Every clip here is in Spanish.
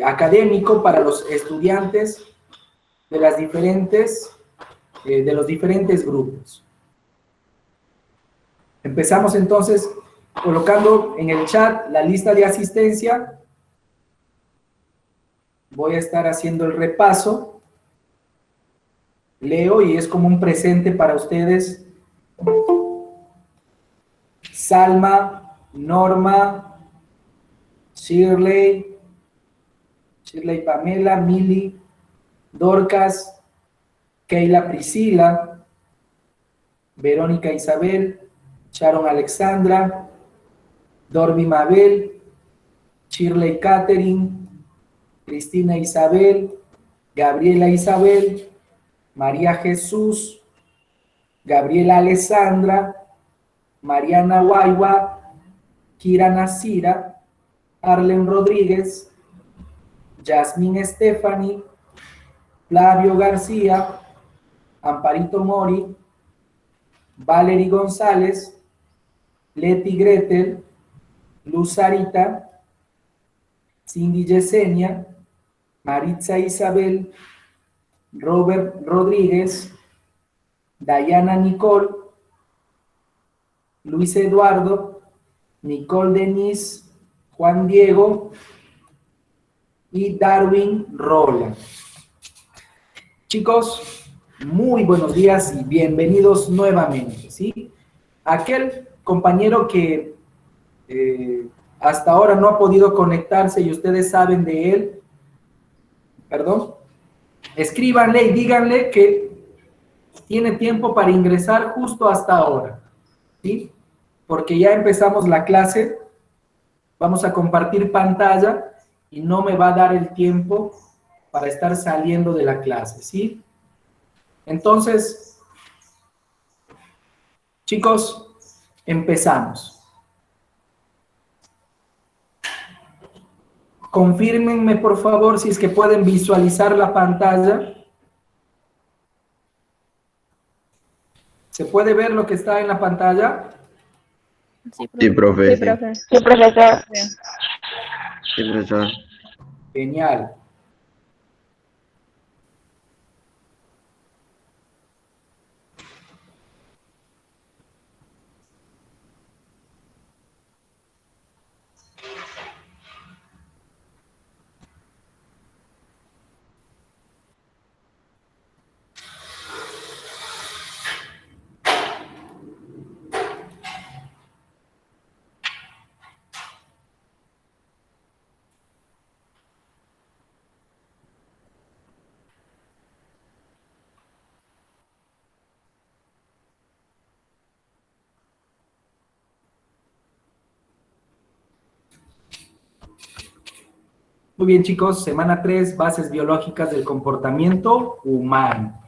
académico para los estudiantes de los diferentes grupos. Empezamos entonces colocando en el chat la lista de asistencia. Voy a estar haciendo el repaso. Leo y es como un presente para ustedes. Salma, Norma, Shirley Pamela, Mili, Dorcas, Keila Priscila, Verónica Isabel, Sharon Alexandra, Dorby Mabel, Shirley Catherine, Cristina Isabel, Gabriela Isabel, María Jesús, Gabriela Alessandra, Mariana Guaywa, Kira Nasira, Arlen Rodríguez, Yasmín Stephanie, Flavio García, Amparito Mori, Valery González, Leti Gretel, Luz Sarita, Cindy Yesenia, Maritza Isabel, Robert Rodríguez, Dayana Nicole, Luis Eduardo, Nicole Denise, Juan Diego y Darwin Rola. Chicos, muy buenos días y bienvenidos nuevamente, ¿sí? Aquel compañero que hasta ahora no ha podido conectarse y ustedes saben de él, perdón, escríbanle y díganle que tiene tiempo para ingresar justo hasta ahora, ¿sí? Porque ya empezamos la clase, vamos a compartir pantalla y no me va a dar el tiempo para estar saliendo de la clase, ¿sí? Entonces, chicos, empezamos. Confírmenme, por favor, si es que pueden visualizar la pantalla. ¿Se puede ver lo que está en la pantalla? Sí, profe. Sí, profe. Sí, profesor. Sí, profesor. Genial. Muy bien, chicos, semana 3, bases biológicas del comportamiento humano.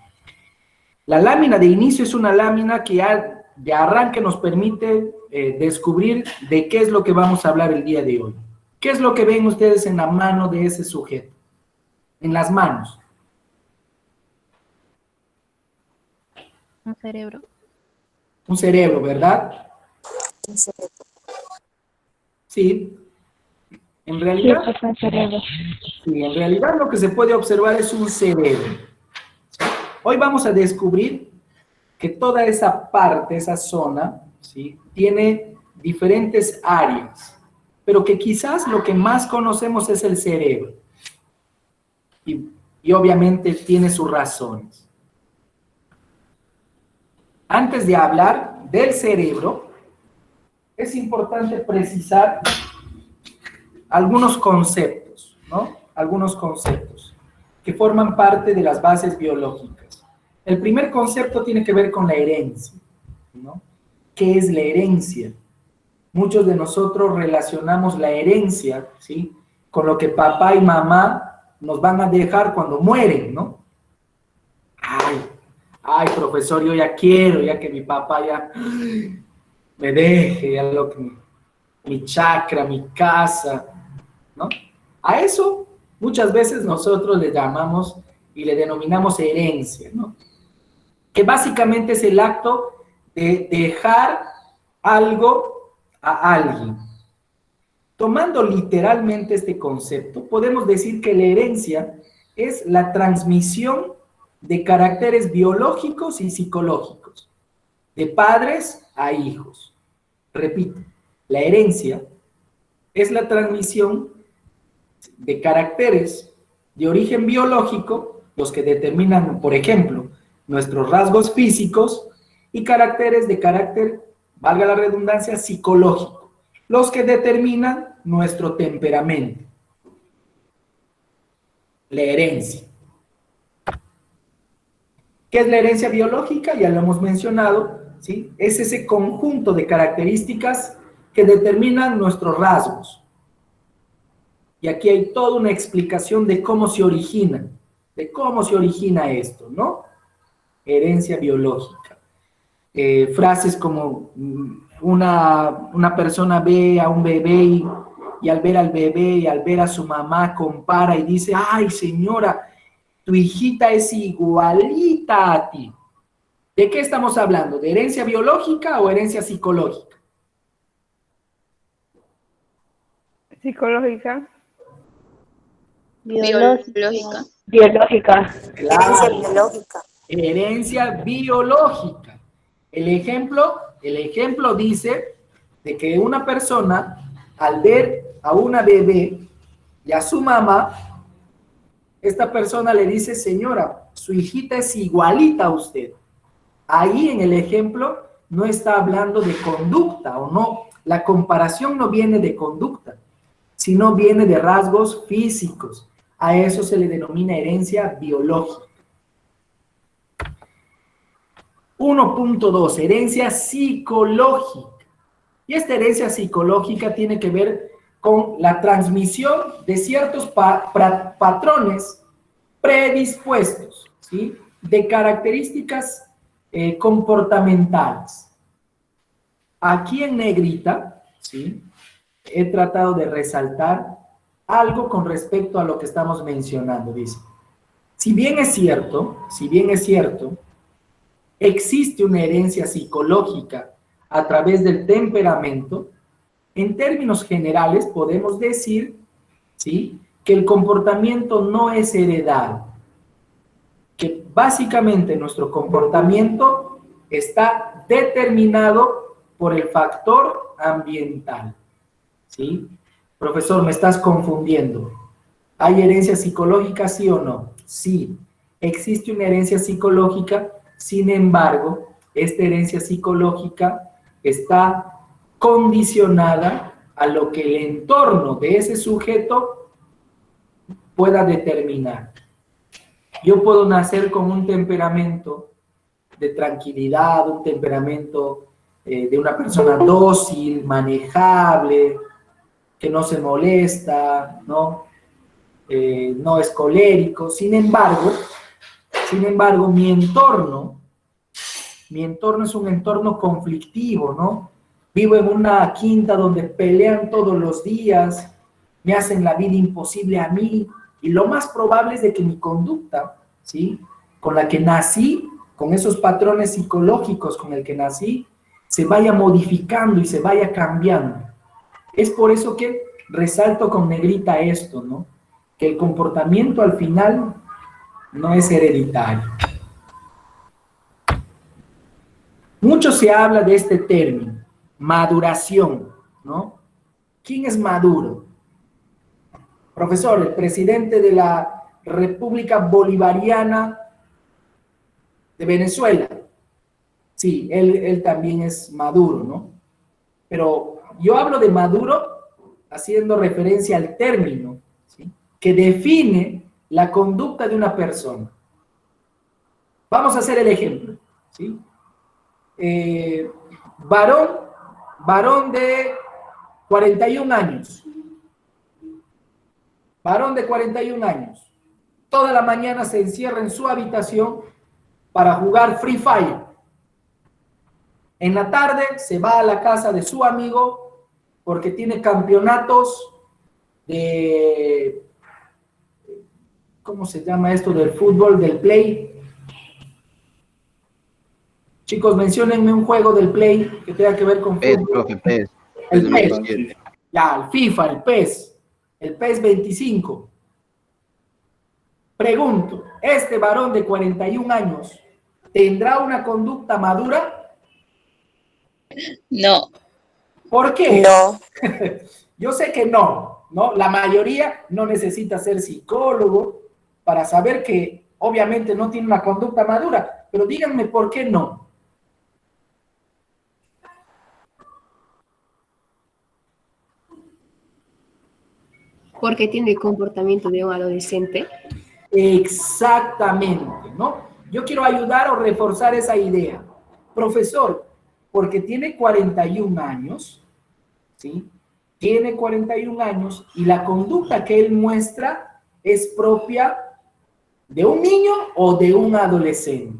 La lámina de inicio es una lámina que de arranque nos permite descubrir de qué es lo que vamos a hablar el día de hoy. ¿Qué es lo que ven ustedes en la mano de ese sujeto? En las manos. Un cerebro. Un cerebro, ¿verdad? Sí. En realidad, sí, en realidad lo que se puede observar es un cerebro. Hoy vamos a descubrir que toda esa parte, esa zona, ¿sí?, tiene diferentes áreas, pero que quizás lo que más conocemos es el cerebro. Y obviamente tiene sus razones. Antes de hablar del cerebro, es importante precisar algunos conceptos, ¿no? Algunos conceptos que forman parte de las bases biológicas. El primer concepto tiene que ver con la herencia, ¿no? ¿Qué es la herencia? Muchos de nosotros relacionamos la herencia, ¿sí?, con lo que papá y mamá nos van a dejar cuando mueren, ¿no? Ay, profesor, yo ya quiero, ya que mi papá ya me deje, ya lo que mi chacra, mi casa, ¿no? A eso muchas veces nosotros le llamamos y le denominamos herencia, ¿no? Que básicamente es el acto de dejar algo a alguien. Tomando literalmente este concepto, podemos decir que la herencia es la transmisión de caracteres biológicos y psicológicos, de padres a hijos. Repito, la herencia es la transmisión de caracteres de origen biológico, los que determinan, por ejemplo, nuestros rasgos físicos, y caracteres de carácter, valga la redundancia, psicológico, los que determinan nuestro temperamento. La herencia. ¿Qué es la herencia biológica? Ya lo hemos mencionado, ¿sí? Es ese conjunto de características que determinan nuestros rasgos. Y aquí hay toda una explicación de cómo se origina esto, ¿no? Herencia biológica. Frases como una persona ve a un bebé y al ver al bebé y al ver a su mamá compara y dice, ay señora, tu hijita es igualita a ti. ¿De qué estamos hablando? ¿De herencia biológica o herencia psicológica? Psicológica. Biológica. Biológica. Claro. Herencia biológica. Herencia biológica. El ejemplo dice de que una persona, al ver a una bebé y a su mamá, esta persona le dice, señora, su hijita es igualita a usted. Ahí en el ejemplo no está hablando de conducta o no. La comparación no viene de conducta, sino viene de rasgos físicos. A eso se le denomina herencia biológica. 1.2, herencia psicológica. Y esta herencia psicológica tiene que ver con la transmisión de ciertos patrones predispuestos, ¿sí? De características comportamentales. Aquí en negrita, ¿sí? He tratado de resaltar algo con respecto a lo que estamos mencionando, dice. Si bien es cierto, existe una herencia psicológica a través del temperamento, en términos generales podemos decir, ¿sí?, que el comportamiento no es heredado, que básicamente nuestro comportamiento está determinado por el factor ambiental, ¿sí? Profesor, me estás confundiendo. ¿Hay herencia psicológica, sí o no? Sí, existe una herencia psicológica. Sin embargo, esta herencia psicológica está condicionada a lo que el entorno de ese sujeto pueda determinar. Yo puedo nacer con un temperamento de tranquilidad, un temperamento de una persona dócil, manejable, que no se molesta, ¿no? No es colérico. Sin embargo, mi entorno es un entorno conflictivo, ¿no? Vivo en una quinta donde pelean todos los días, me hacen la vida imposible a mí, y lo más probable es de que mi conducta, ¿sí?, con la que nací, con esos patrones psicológicos con el que nací, se vaya modificando y se vaya cambiando. Es por eso que resalto con negrita esto, ¿no? Que el comportamiento al final no es hereditario. Mucho se habla de este término, maduración, ¿no? ¿Quién es maduro? Profesor, el presidente de la República Bolivariana de Venezuela. Sí, él también es maduro, ¿no? Pero yo hablo de maduro haciendo referencia al término, ¿sí?, que define la conducta de una persona. Vamos a hacer el ejemplo, ¿sí? Varón de 41 años. Varón de 41 años. Toda la mañana se encierra en su habitación para jugar Free Fire. En la tarde se va a la casa de su amigo porque tiene campeonatos de... ¿Cómo se llama esto del fútbol, del play? Chicos, menciónenme un juego del play que tenga que ver con PES, fútbol. profe, PES. El PES. Ya, el FIFA, el PES 25. Pregunto, ¿este varón de 41 años tendrá una conducta madura? No. ¿Por qué? No. Yo sé que no, ¿no? La mayoría no necesita ser psicólogo para saber que obviamente no tiene una conducta madura, pero díganme por qué no. Porque tiene el comportamiento de un adolescente. Exactamente, ¿no? Yo quiero ayudar o reforzar esa idea. Profesor, porque tiene 41 años, ¿sí? Tiene 41 años y la conducta que él muestra es propia de un niño o de un adolescente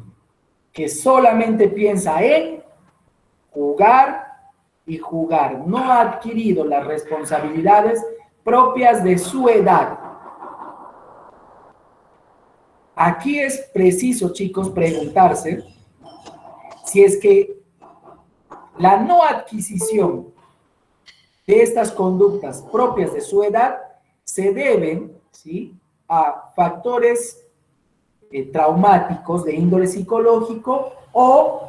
que solamente piensa en jugar y jugar. No ha adquirido las responsabilidades propias de su edad. Aquí es preciso, chicos, preguntarse si es que la no adquisición de estas conductas propias de su edad se deben, ¿sí?, a factores traumáticos de índole psicológico o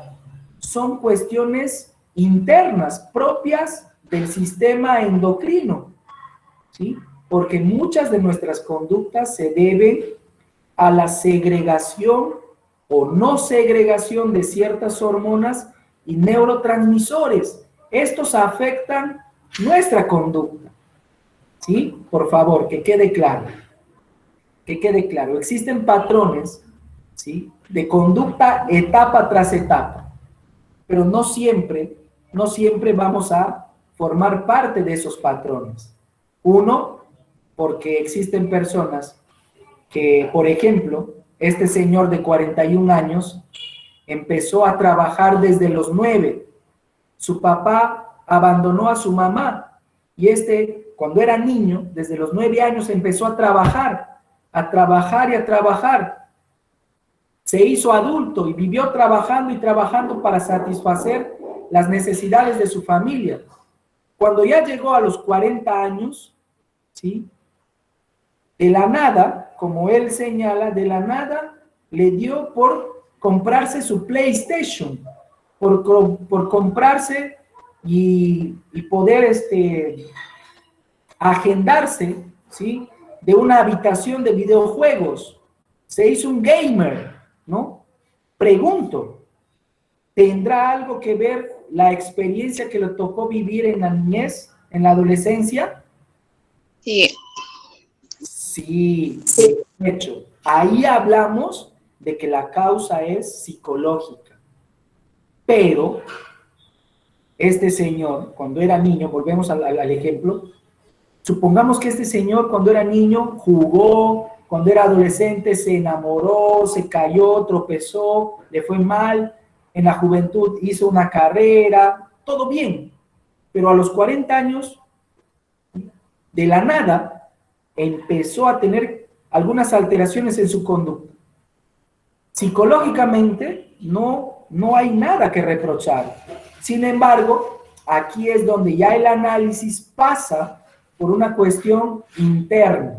son cuestiones internas propias del sistema endocrino, ¿sí? Porque muchas de nuestras conductas se deben a la segregación o no segregación de ciertas hormonas y neurotransmisores. Estos afectan nuestra conducta, ¿sí? Por favor, que quede claro. Que quede claro. Existen patrones, ¿sí?, de conducta etapa tras etapa, pero no siempre vamos a formar parte de esos patrones. Uno, porque existen personas que, por ejemplo, este señor de 41 años empezó a trabajar desde los 9. Su papá abandonó a su mamá y cuando era niño, desde los 9 años empezó a trabajar y a trabajar. Se hizo adulto y vivió trabajando y trabajando para satisfacer las necesidades de su familia. Cuando ya llegó a los 40 años, ¿sí?, de la nada, como él señala, de la nada le dio por comprarse su PlayStation, por comprarse y poder agendarse, ¿sí?, de una habitación de videojuegos. Se hizo un gamer, ¿no? Pregunto, ¿tendrá algo que ver la experiencia que le tocó vivir en la niñez, en la adolescencia? Sí. Sí, de hecho, ahí hablamos de que la causa es psicológica. Pero este señor, cuando era niño, volvemos al ejemplo, supongamos que este señor cuando era niño jugó, cuando era adolescente se enamoró, se cayó, tropezó, le fue mal, en la juventud hizo una carrera, todo bien, pero a los 40 años, de la nada, empezó a tener algunas alteraciones en su conducta. Psicológicamente no hay nada que reprochar. Sin embargo, aquí es donde ya el análisis pasa por una cuestión interna.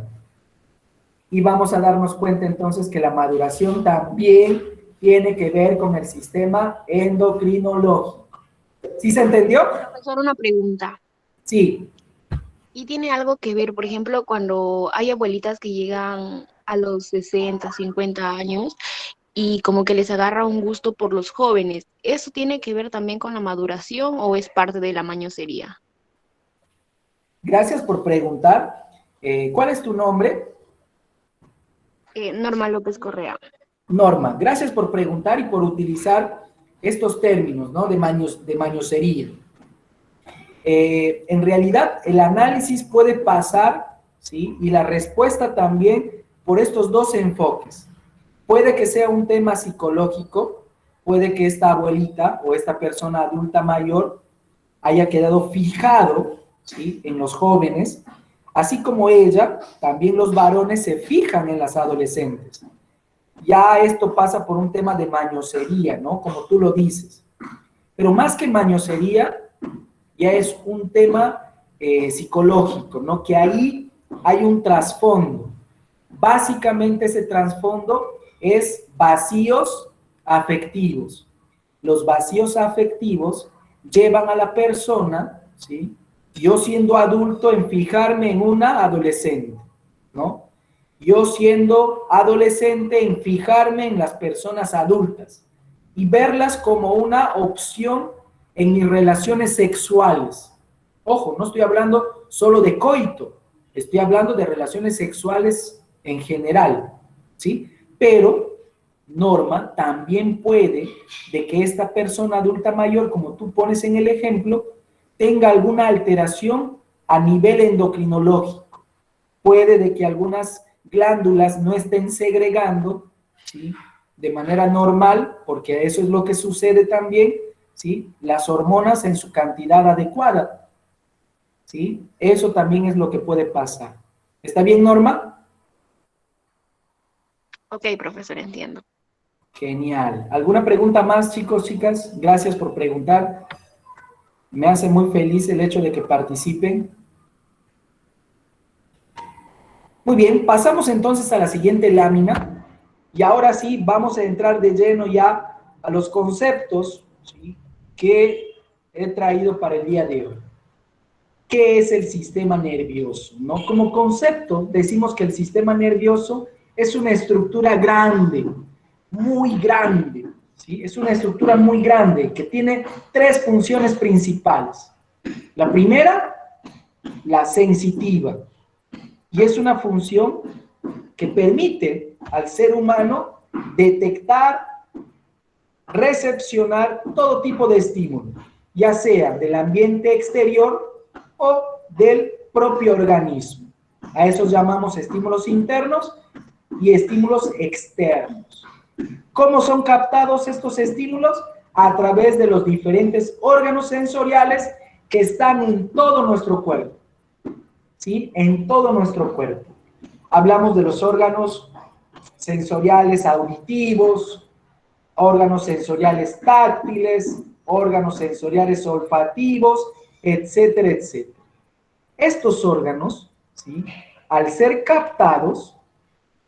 Y vamos a darnos cuenta entonces que la maduración también tiene que ver con el sistema endocrinológico. ¿Sí se entendió? Profesor, una pregunta. Sí. ¿Y tiene algo que ver, por ejemplo, cuando hay abuelitas que llegan a los 60, 50 años y como que les agarra un gusto por los jóvenes? ¿Eso tiene que ver también con la maduración o es parte de la mañosería? Gracias por preguntar. ¿Cuál es tu nombre? Norma López Correa. Norma, gracias por preguntar y por utilizar estos términos, ¿no?, de mañosería. En realidad, el análisis puede pasar, ¿sí?, y la respuesta también por estos dos enfoques. Puede que sea un tema psicológico, puede que esta abuelita o esta persona adulta mayor haya quedado fijado, ¿sí?, en los jóvenes, así como ella, también los varones se fijan en las adolescentes. Ya esto pasa por un tema de mañosería, ¿no?, como tú lo dices. Pero más que mañosería, ya es un tema psicológico, ¿no? Que ahí hay un trasfondo. Básicamente ese trasfondo es vacíos afectivos. Los vacíos afectivos llevan a la persona, ¿sí? Yo siendo adulto, en fijarme en una adolescente, ¿no? Yo siendo adolescente, en fijarme en las personas adultas y verlas como una opción en mis relaciones sexuales. Ojo, no estoy hablando solo de coito, estoy hablando de relaciones sexuales en general, ¿sí? Pero Norma también puede de que esta persona adulta mayor, como tú pones en el ejemplo, tenga alguna alteración a nivel endocrinológico. Puede de que algunas glándulas no estén segregando, ¿sí?, de manera normal, porque eso es lo que sucede también, ¿sí?, las hormonas en su cantidad adecuada, ¿sí? Eso también es lo que puede pasar. ¿Está bien, Norma? Ok, profesor, entiendo. Genial. ¿Alguna pregunta más, chicos, chicas? Gracias por preguntar. Me hace muy feliz el hecho de que participen. Muy bien, pasamos entonces a la siguiente lámina. Y ahora sí, vamos a entrar de lleno ya a los conceptos, ¿sí?, que he traído para el día de hoy. ¿Qué es el sistema nervioso? ¿No? Como concepto, decimos que el sistema nervioso es una estructura grande, muy grande, ¿sí? Es una estructura muy grande que tiene tres funciones principales. La primera, la sensitiva, y es una función que permite al ser humano detectar, recepcionar todo tipo de estímulo, ya sea del ambiente exterior o del propio organismo. A esos llamamos estímulos internos y estímulos externos. ¿Cómo son captados estos estímulos? A través de los diferentes órganos sensoriales que están en todo nuestro cuerpo, ¿sí? En todo nuestro cuerpo. Hablamos de los órganos sensoriales auditivos, órganos sensoriales táctiles, órganos sensoriales olfativos, etcétera, etcétera. Estos órganos, ¿sí?, al ser captados,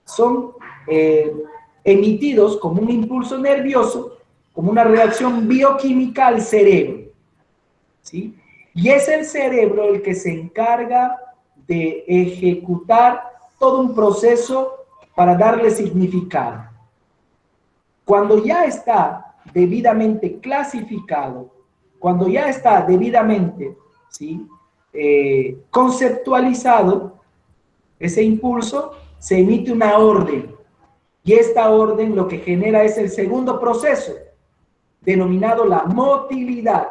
son emitidos como un impulso nervioso, como una reacción bioquímica al cerebro, ¿sí? Y es el cerebro el que se encarga de ejecutar todo un proceso para darle significado. Cuando ya está debidamente clasificado, cuando ya está debidamente, ¿sí?, conceptualizado, ese impulso, se emite una orden. Y esta orden lo que genera es el segundo proceso, denominado la motilidad.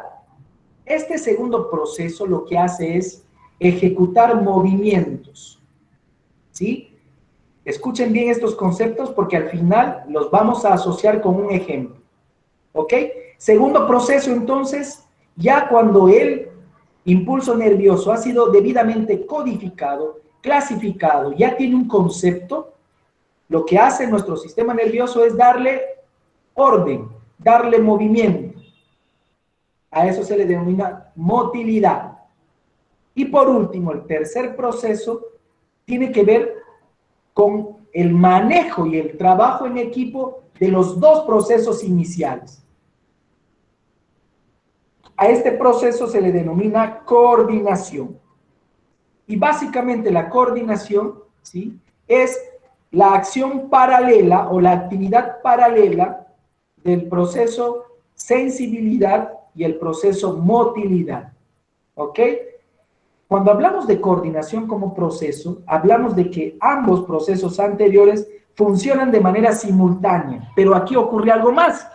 Este segundo proceso lo que hace es ejecutar movimientos, ¿sí? Escuchen bien estos conceptos porque al final los vamos a asociar con un ejemplo, ¿ok? Segundo proceso, entonces, ya cuando el impulso nervioso ha sido debidamente codificado, clasificado, ya tiene un concepto, lo que hace nuestro sistema nervioso es darle orden, darle movimiento. A eso se le denomina motilidad. Y por último, el tercer proceso tiene que ver con el manejo y el trabajo en equipo de los dos procesos iniciales. A este proceso se le denomina coordinación. Y básicamente la coordinación, ¿sí?, es la acción paralela o la actividad paralela del proceso sensibilidad y el proceso motilidad. ¿Ok? Cuando hablamos de coordinación como proceso, hablamos de que ambos procesos anteriores funcionan de manera simultánea, pero aquí ocurre algo más.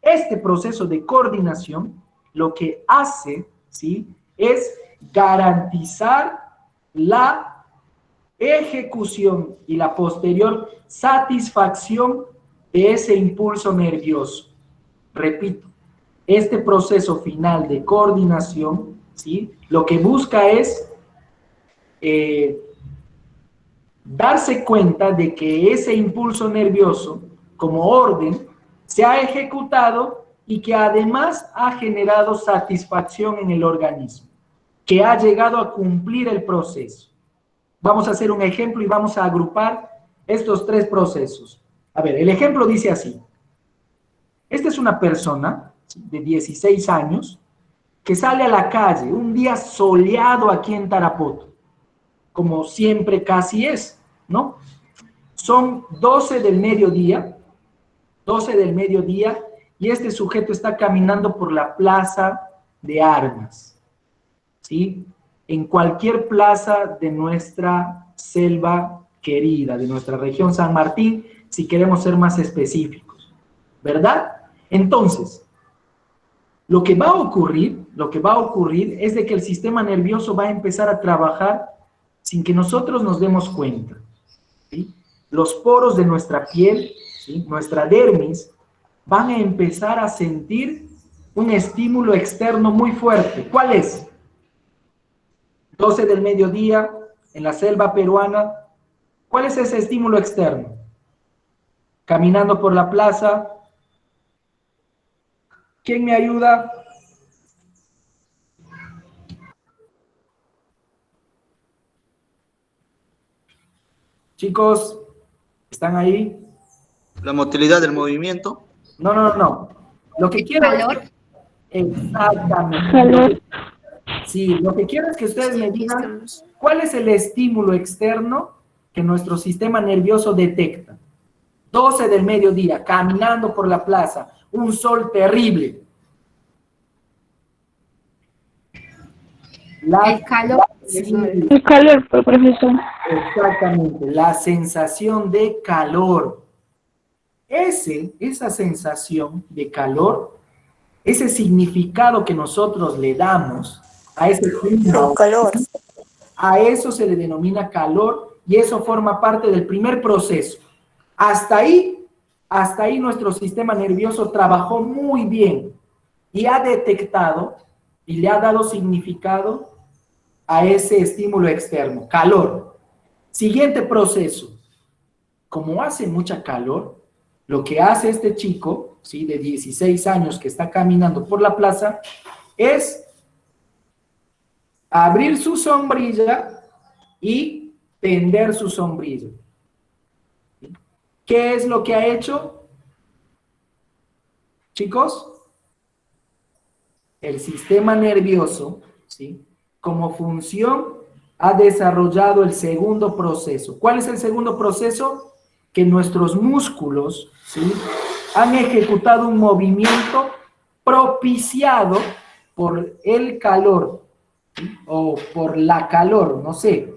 Este proceso de coordinación lo que hace, ¿sí?, es garantizar la ejecución y la posterior satisfacción de ese impulso nervioso. Repito, este proceso final de coordinación, ¿sí?, lo que busca es darse cuenta de que ese impulso nervioso, como orden, se ha ejecutado y que además ha generado satisfacción en el organismo. que ha llegado a cumplir el proceso. Vamos a hacer un ejemplo y vamos a agrupar estos tres procesos. A ver, el ejemplo dice así. Esta es una persona de 16 años que sale a la calle un día soleado aquí en Tarapoto, como siempre casi es, ¿no? Son 12 del mediodía, y este sujeto está caminando por la plaza de armas, ¿sí? En cualquier plaza de nuestra selva querida, de nuestra región San Martín, si queremos ser más específicos, ¿verdad? Entonces, lo que va a ocurrir es de que el sistema nervioso va a empezar a trabajar sin que nosotros nos demos cuenta, ¿sí? Los poros de nuestra piel, ¿sí? Nuestra dermis, van a empezar a sentir un estímulo externo muy fuerte. ¿Cuál es? 12 del mediodía, en la selva peruana. ¿Cuál es ese estímulo externo? Caminando por la plaza. ¿Quién me ayuda? Chicos, ¿están ahí? La motilidad del movimiento. No. Lo que quiero ¿Calor? Exactamente. Calor. Sí, lo que quiero es que ustedes me digan cuál es el estímulo externo que nuestro sistema nervioso detecta. 12 del mediodía, caminando por la plaza, un sol terrible. El calor. Sí, El calor, profesor. exactamente, la sensación de calor. Esa sensación de calor, ese significado que nosotros le damos a ese clima, a eso se le denomina calor y eso forma parte del primer proceso. Hasta ahí nuestro sistema nervioso trabajó muy bien y ha detectado y le ha dado significado a ese estímulo externo, calor. Siguiente proceso. Como hace mucha calor, lo que hace este chico, ¿sí? De 16 años que está caminando por la plaza, es abrir su sombrilla y tender su sombrilla. ¿Sí? ¿Qué es lo que ha hecho? Chicos, el sistema nervioso, ¿sí? Como función, ha desarrollado el segundo proceso. ¿Cuál es el segundo proceso? Que nuestros músculos, ¿sí? Han ejecutado un movimiento propiciado por el calor, ¿sí? O por la calor, no sé,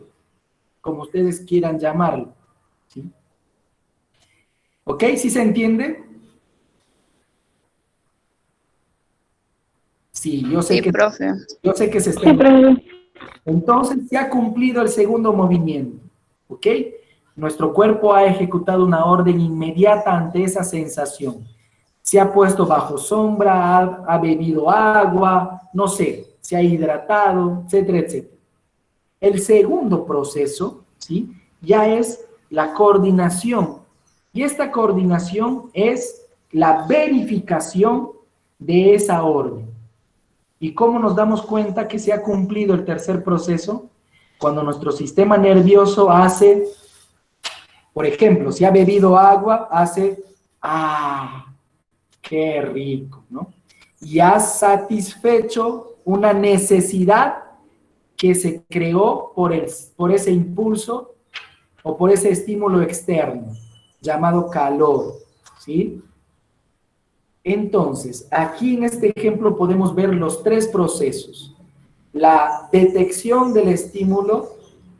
como ustedes quieran llamarlo, ¿sí? ¿Ok? ¿Sí se entiende? Sí, yo sé Sí, que, profe. yo sé que se está... Sí, profe. Entonces se ha cumplido el segundo movimiento, ¿ok? Nuestro cuerpo ha ejecutado una orden inmediata ante esa sensación. Se ha puesto bajo sombra, ha bebido agua, no sé, se ha hidratado, etcétera, etcétera. El segundo proceso, ¿sí? Ya es la coordinación. Y esta coordinación es la verificación de esa orden. ¿Y cómo nos damos cuenta que se ha cumplido el tercer proceso? Cuando nuestro sistema nervioso hace, por ejemplo, si ha bebido agua, hace, ¡ah! ¡Qué rico! ¿No? Y ha satisfecho una necesidad que se creó por ese impulso o por ese estímulo externo, llamado calor, ¿sí? Entonces, aquí en este ejemplo podemos ver los tres procesos. La detección del estímulo,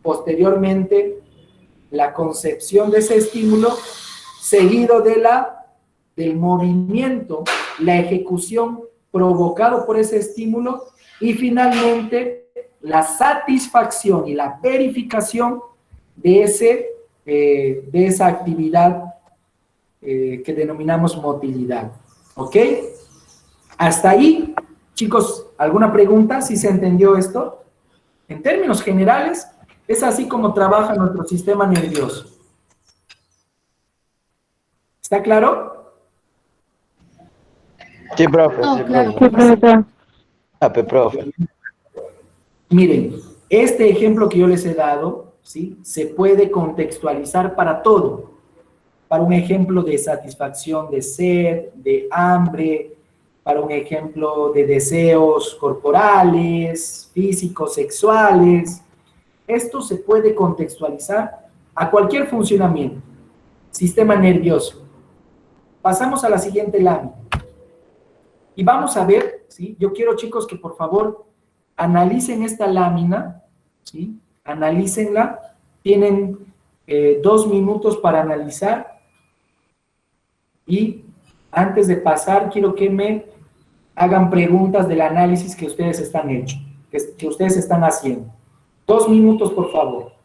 posteriormente la concepción de ese estímulo, seguido del movimiento, la ejecución provocado por ese estímulo y finalmente la satisfacción y la verificación de esa actividad que denominamos motilidad. ¿Ok? Hasta ahí, chicos, ¿alguna pregunta? ¿Sí se entendió esto? En términos generales, es así como trabaja nuestro sistema nervioso. ¿Está claro? Sí, profe, No, sí, claro. profe. Sí, profesor. Ah, pues, profe. Miren, este ejemplo que yo les he dado, ¿sí? Se puede contextualizar para todo. Para un ejemplo de satisfacción de sed, de hambre, para un ejemplo de deseos corporales, físicos, sexuales. Esto se puede contextualizar a cualquier funcionamiento. Sistema nervioso. Pasamos a la siguiente lámina. Y vamos a ver, ¿sí? Yo quiero, chicos, que por favor analicen esta lámina, ¿sí? Analícenla. Tienen 2 minutos para analizar. Y antes de pasar, quiero que me hagan preguntas del análisis que ustedes están hecho, que ustedes están haciendo. 2 minutos, por favor.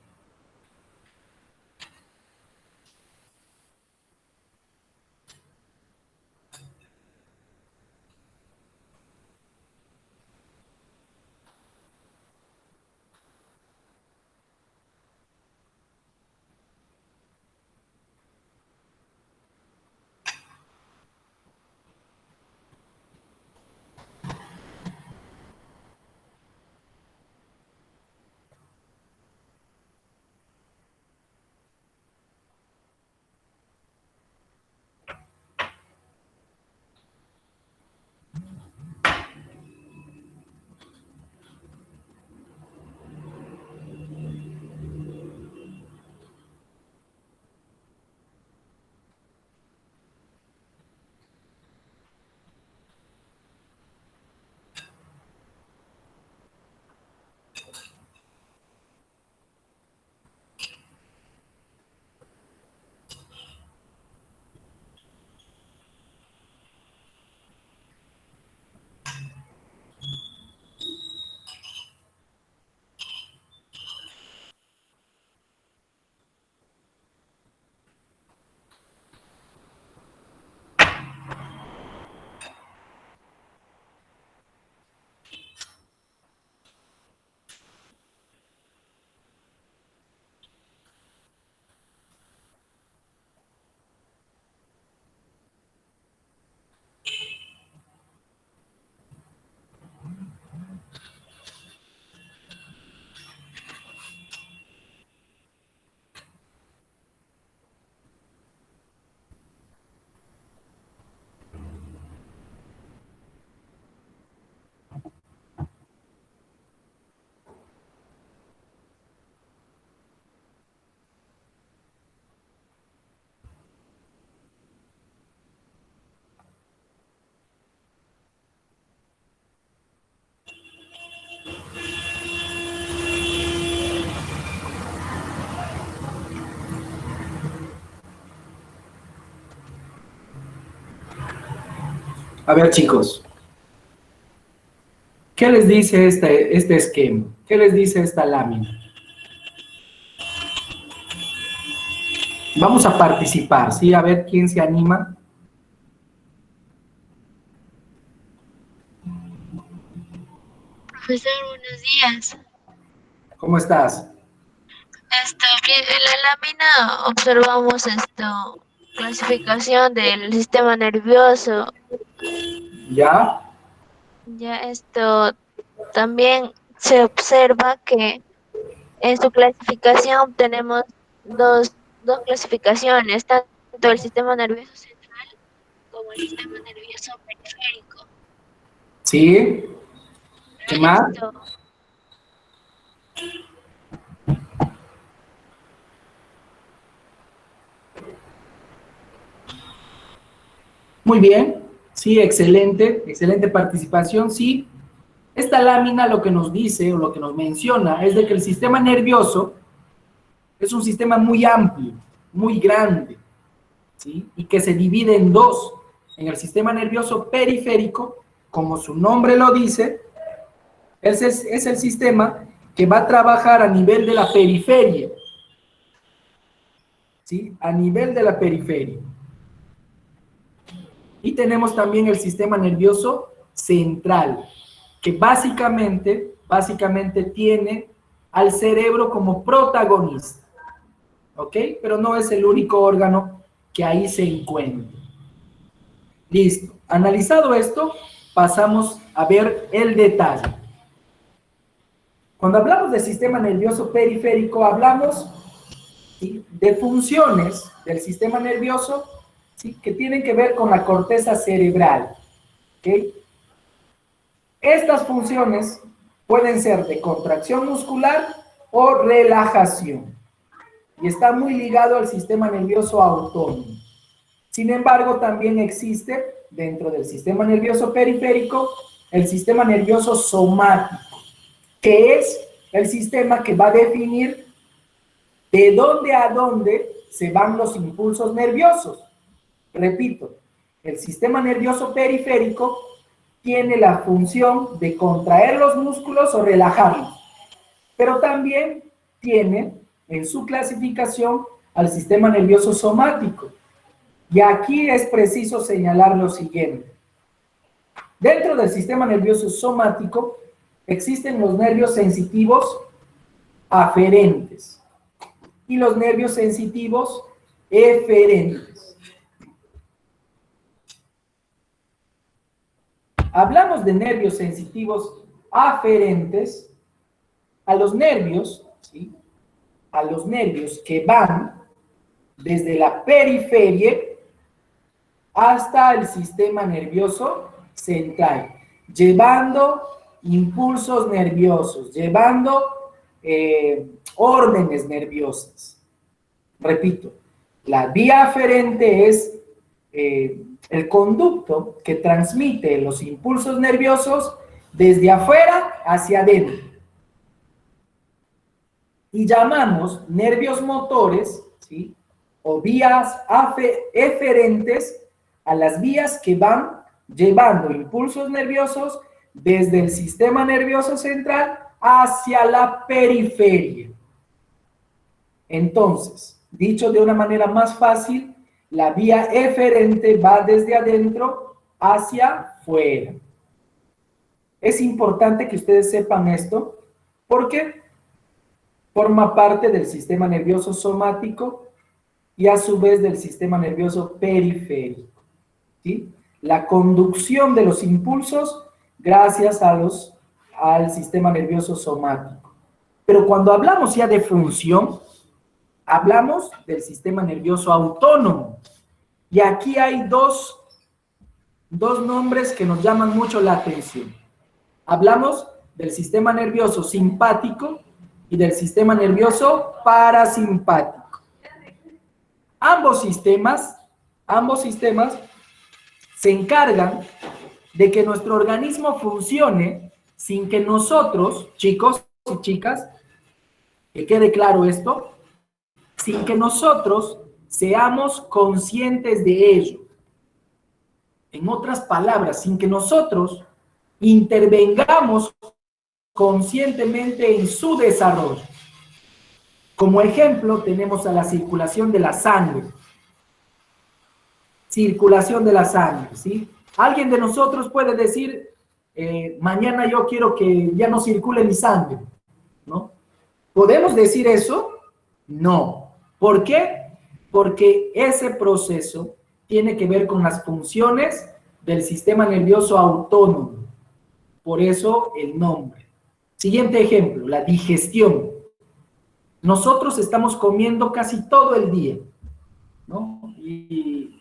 A ver, chicos, ¿qué les dice este esquema? ¿Qué les dice esta lámina? Vamos a participar, ¿sí? A ver quién se anima. Profesor, buenos días. ¿Cómo estás? Bien, en la lámina observamos clasificación del sistema nervioso. ¿Ya? Ya también se observa que en su clasificación tenemos dos clasificaciones, tanto el sistema nervioso central como el sistema nervioso periférico. ¿Sí? ¿Qué más? Muy bien, sí, excelente, excelente participación, sí. Esta lámina lo que nos dice o lo que nos menciona es de que el sistema nervioso es un sistema muy amplio, muy grande, ¿sí? Y que se divide en dos. En el sistema nervioso periférico, como su nombre lo dice, es el sistema que va a trabajar a nivel de la periferia, ¿sí? A nivel de la periferia. Y tenemos también el sistema nervioso central, que básicamente tiene al cerebro como protagonista, ¿ok? Pero no es el único órgano que ahí se encuentra. Listo. Analizado esto, pasamos a ver el detalle. Cuando hablamos del sistema nervioso periférico, hablamos, ¿sí?, de funciones del sistema nervioso, ¿sí?, que tienen que ver con la corteza cerebral. ¿Okay? Estas funciones pueden ser de contracción muscular o relajación. Y está muy ligado al sistema nervioso autónomo. Sin embargo, también existe dentro del sistema nervioso periférico el sistema nervioso somático, que es el sistema que va a definir de dónde a dónde se van los impulsos nerviosos. Repito, el sistema nervioso periférico tiene la función de contraer los músculos o relajarlos, pero también tiene en su clasificación al sistema nervioso somático. Y aquí es preciso señalar lo siguiente. Dentro del sistema nervioso somático existen los nervios sensitivos aferentes y los nervios sensitivos eferentes. Hablamos de nervios sensitivos aferentes a los nervios, ¿sí?, a los nervios que van desde la periferia hasta el sistema nervioso central, llevando impulsos nerviosos, llevando órdenes nerviosas. Repito, la vía aferente es el conducto que transmite los impulsos nerviosos desde afuera hacia adentro. Y llamamos nervios motores, ¿sí?, o vías eferentes a las vías que van llevando impulsos nerviosos desde el sistema nervioso central hacia la periferia. Entonces, dicho de una manera más fácil, la vía eferente va desde adentro hacia afuera. Es importante que ustedes sepan esto porque forma parte del sistema nervioso somático y a su vez del sistema nervioso periférico, ¿sí? La conducción de los impulsos gracias al sistema nervioso somático. Pero cuando hablamos ya de función, hablamos del sistema nervioso autónomo. Y aquí hay dos nombres que nos llaman mucho la atención. Hablamos del sistema nervioso simpático y del sistema nervioso parasimpático. Ambos sistemas se encargan de que nuestro organismo funcione sin que nosotros, chicos y chicas, que quede claro esto, sin que nosotros seamos conscientes de ello. En otras palabras, sin que nosotros intervengamos conscientemente en su desarrollo. Como ejemplo, tenemos a la circulación de la sangre. Circulación de la sangre, ¿sí? Alguien de nosotros puede decir, mañana yo quiero que ya no circule mi sangre, ¿no? ¿Podemos decir eso? No. ¿Por qué? Porque ese proceso tiene que ver con las funciones del sistema nervioso autónomo. Por eso el nombre. Siguiente ejemplo, la digestión. Nosotros estamos comiendo casi todo el día, ¿no? Y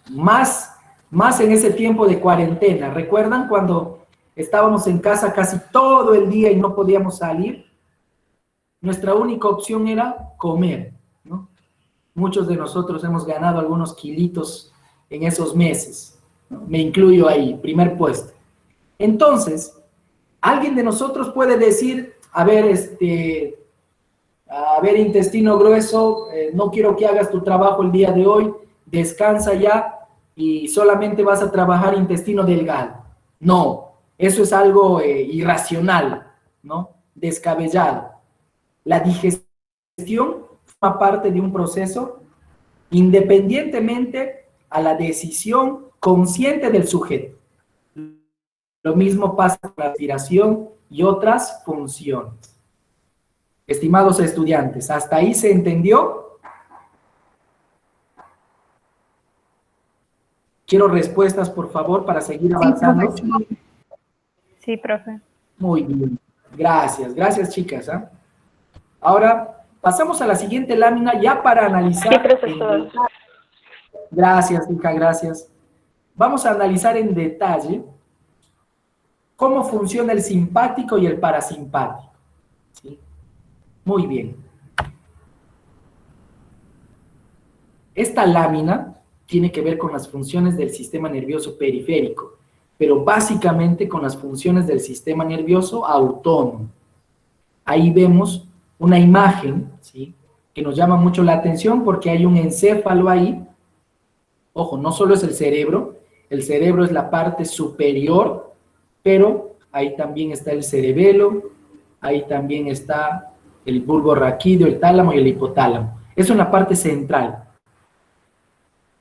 más en ese tiempo de cuarentena. ¿Recuerdan cuando estábamos en casa casi todo el día y no podíamos salir? Nuestra única opción era comer, ¿no? Muchos de nosotros hemos ganado algunos kilitos en esos meses, ¿no? Me incluyo ahí, primer puesto. Entonces, alguien de nosotros puede decir, a ver, intestino grueso, no quiero que hagas tu trabajo el día de hoy, descansa ya y solamente vas a trabajar intestino delgado. No, eso es algo irracional, ¿no? Descabellado. La digestión forma parte de un proceso independientemente a la decisión consciente del sujeto. Lo mismo pasa con la respiración y otras funciones. Estimados estudiantes, ¿hasta ahí se entendió? Quiero respuestas, por favor, para seguir avanzando. Sí, profe. Muy bien. Gracias, gracias chicas. Ahora pasamos a la siguiente lámina ya para analizar. Sí, profesor. Gracias, hija, gracias. Vamos a analizar en detalle cómo funciona el simpático y el parasimpático. ¿Sí? Muy bien. Esta lámina tiene que ver con las funciones del sistema nervioso periférico, pero básicamente con las funciones del sistema nervioso autónomo. Ahí vemos una imagen, ¿sí?, que nos llama mucho la atención porque hay un encéfalo ahí. Ojo, no solo es el cerebro es la parte superior, pero ahí también está el cerebelo, ahí también está el bulbo raquídeo, el tálamo y el hipotálamo. Eso en la parte central.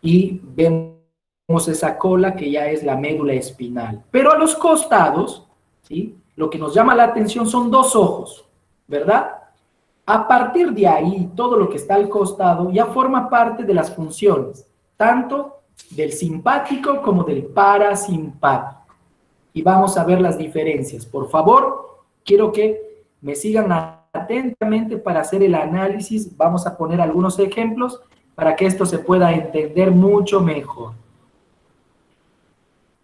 Y vemos esa cola que ya es la médula espinal. Pero a los costados, ¿sí?, lo que nos llama la atención son dos ojos, ¿verdad? A partir de ahí, todo lo que está al costado ya forma parte de las funciones, tanto del simpático como del parasimpático. Y vamos a ver las diferencias. Por favor, quiero que me sigan atentamente para hacer el análisis. Vamos a poner algunos ejemplos para que esto se pueda entender mucho mejor.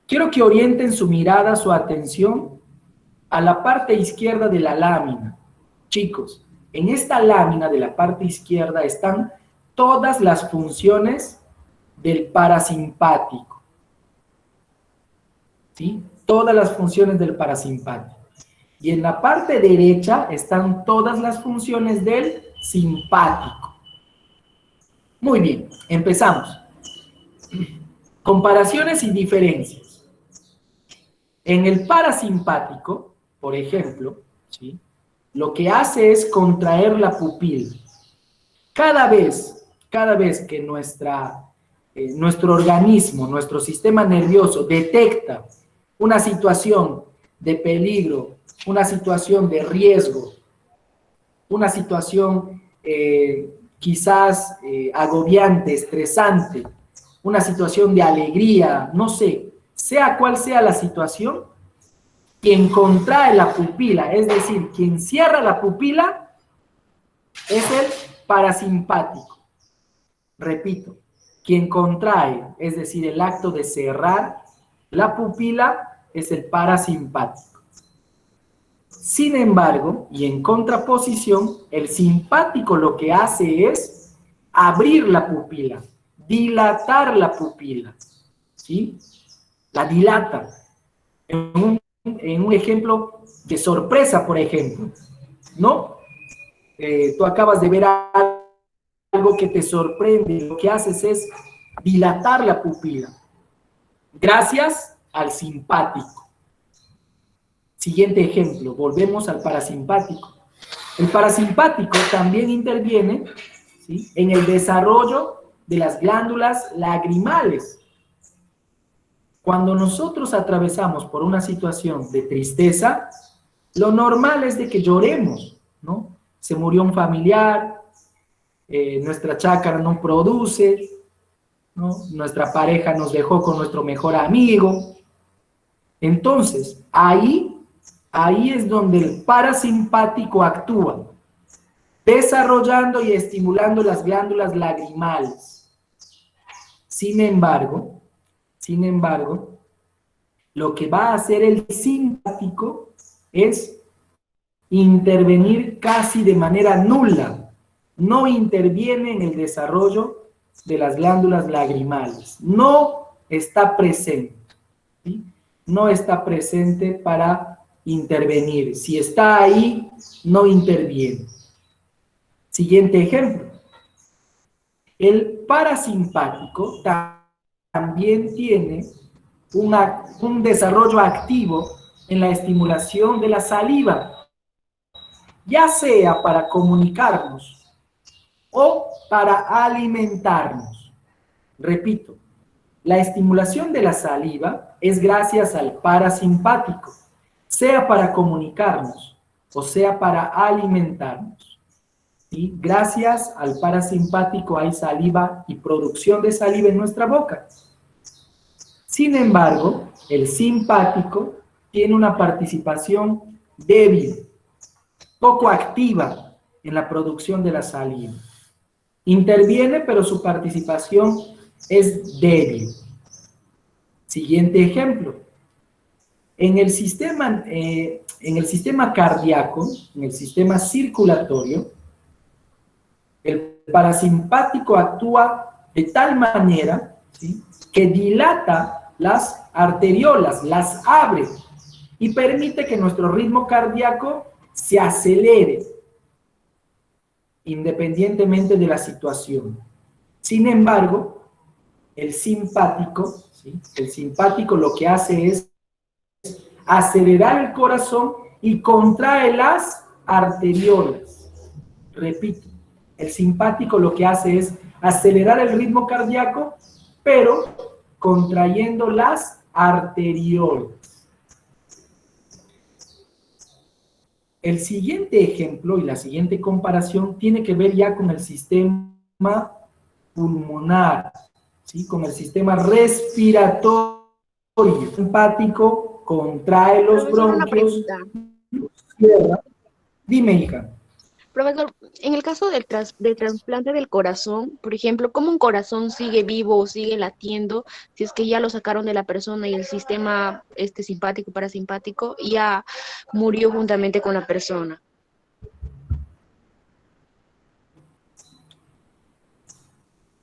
Quiero que orienten su mirada, su atención a la parte izquierda de la lámina. Chicos, en esta lámina de la parte izquierda están todas las funciones del parasimpático. ¿Sí? Todas las funciones del parasimpático. Y en la parte derecha están todas las funciones del simpático. Muy bien, empezamos. Comparaciones y diferencias. En el parasimpático, por ejemplo, ¿sí?, lo que hace es contraer la pupila. Cada vez que nuestro organismo, nuestro sistema nervioso detecta una situación de peligro, una situación de riesgo, una situación quizás agobiante, estresante, una situación de alegría, no sé, sea cual sea la situación, quien contrae la pupila, es decir, quien cierra la pupila, es el parasimpático. Repito, quien contrae, es decir, el acto de cerrar la pupila, es el parasimpático. Sin embargo, y en contraposición, el simpático lo que hace es abrir la pupila, dilatar la pupila, ¿sí? La dilata. En un ejemplo de sorpresa, por ejemplo, ¿no? Tú acabas de ver algo que te sorprende, lo que haces es dilatar la pupila, gracias al simpático. Siguiente ejemplo, volvemos al parasimpático. El parasimpático también interviene, ¿sí?, en el desarrollo de las glándulas lagrimales. Cuando nosotros atravesamos por una situación de tristeza, lo normal es de que lloremos, ¿no? Se murió un familiar, nuestra chácara no produce, ¿no? Nuestra pareja nos dejó con nuestro mejor amigo. Entonces, ahí es donde el parasimpático actúa, desarrollando y estimulando las glándulas lagrimales. Sin embargo, lo que va a hacer el simpático es intervenir casi de manera nula. No interviene en el desarrollo de las glándulas lagrimales. No está presente, ¿sí? No está presente para intervenir. Si está ahí, no interviene. Siguiente ejemplo. El parasimpático también tiene un desarrollo activo en la estimulación de la saliva, ya sea para comunicarnos o para alimentarnos. Repito, la estimulación de la saliva es gracias al parasimpático, sea para comunicarnos o sea para alimentarnos. ¿Sí? Gracias al parasimpático hay saliva y producción de saliva en nuestra boca. Sin embargo, el simpático tiene una participación débil, poco activa en la producción de la salina. Interviene, pero su participación es débil. Siguiente ejemplo. En el sistema cardíaco, en el sistema circulatorio, el parasimpático actúa de tal manera, ¿sí?, que dilata las arteriolas, las abre y permite que nuestro ritmo cardíaco se acelere independientemente de la situación. Sin embargo, el simpático, ¿sí?, el simpático lo que hace es acelerar el corazón y contrae las arteriolas. Repito, el simpático lo que hace es acelerar el ritmo cardíaco, pero contrayendo las arteriolas. El siguiente ejemplo y la siguiente comparación tiene que ver ya con el sistema pulmonar, ¿sí?, con el sistema respiratorio. El simpático contrae los Profesor, una bronquios, pregunta. los cierra. Dime, hija. Profesor, en el caso del trasplante del corazón, por ejemplo, ¿cómo un corazón sigue vivo o sigue latiendo si es que ya lo sacaron de la persona y el sistema simpático, parasimpático ya murió juntamente con la persona?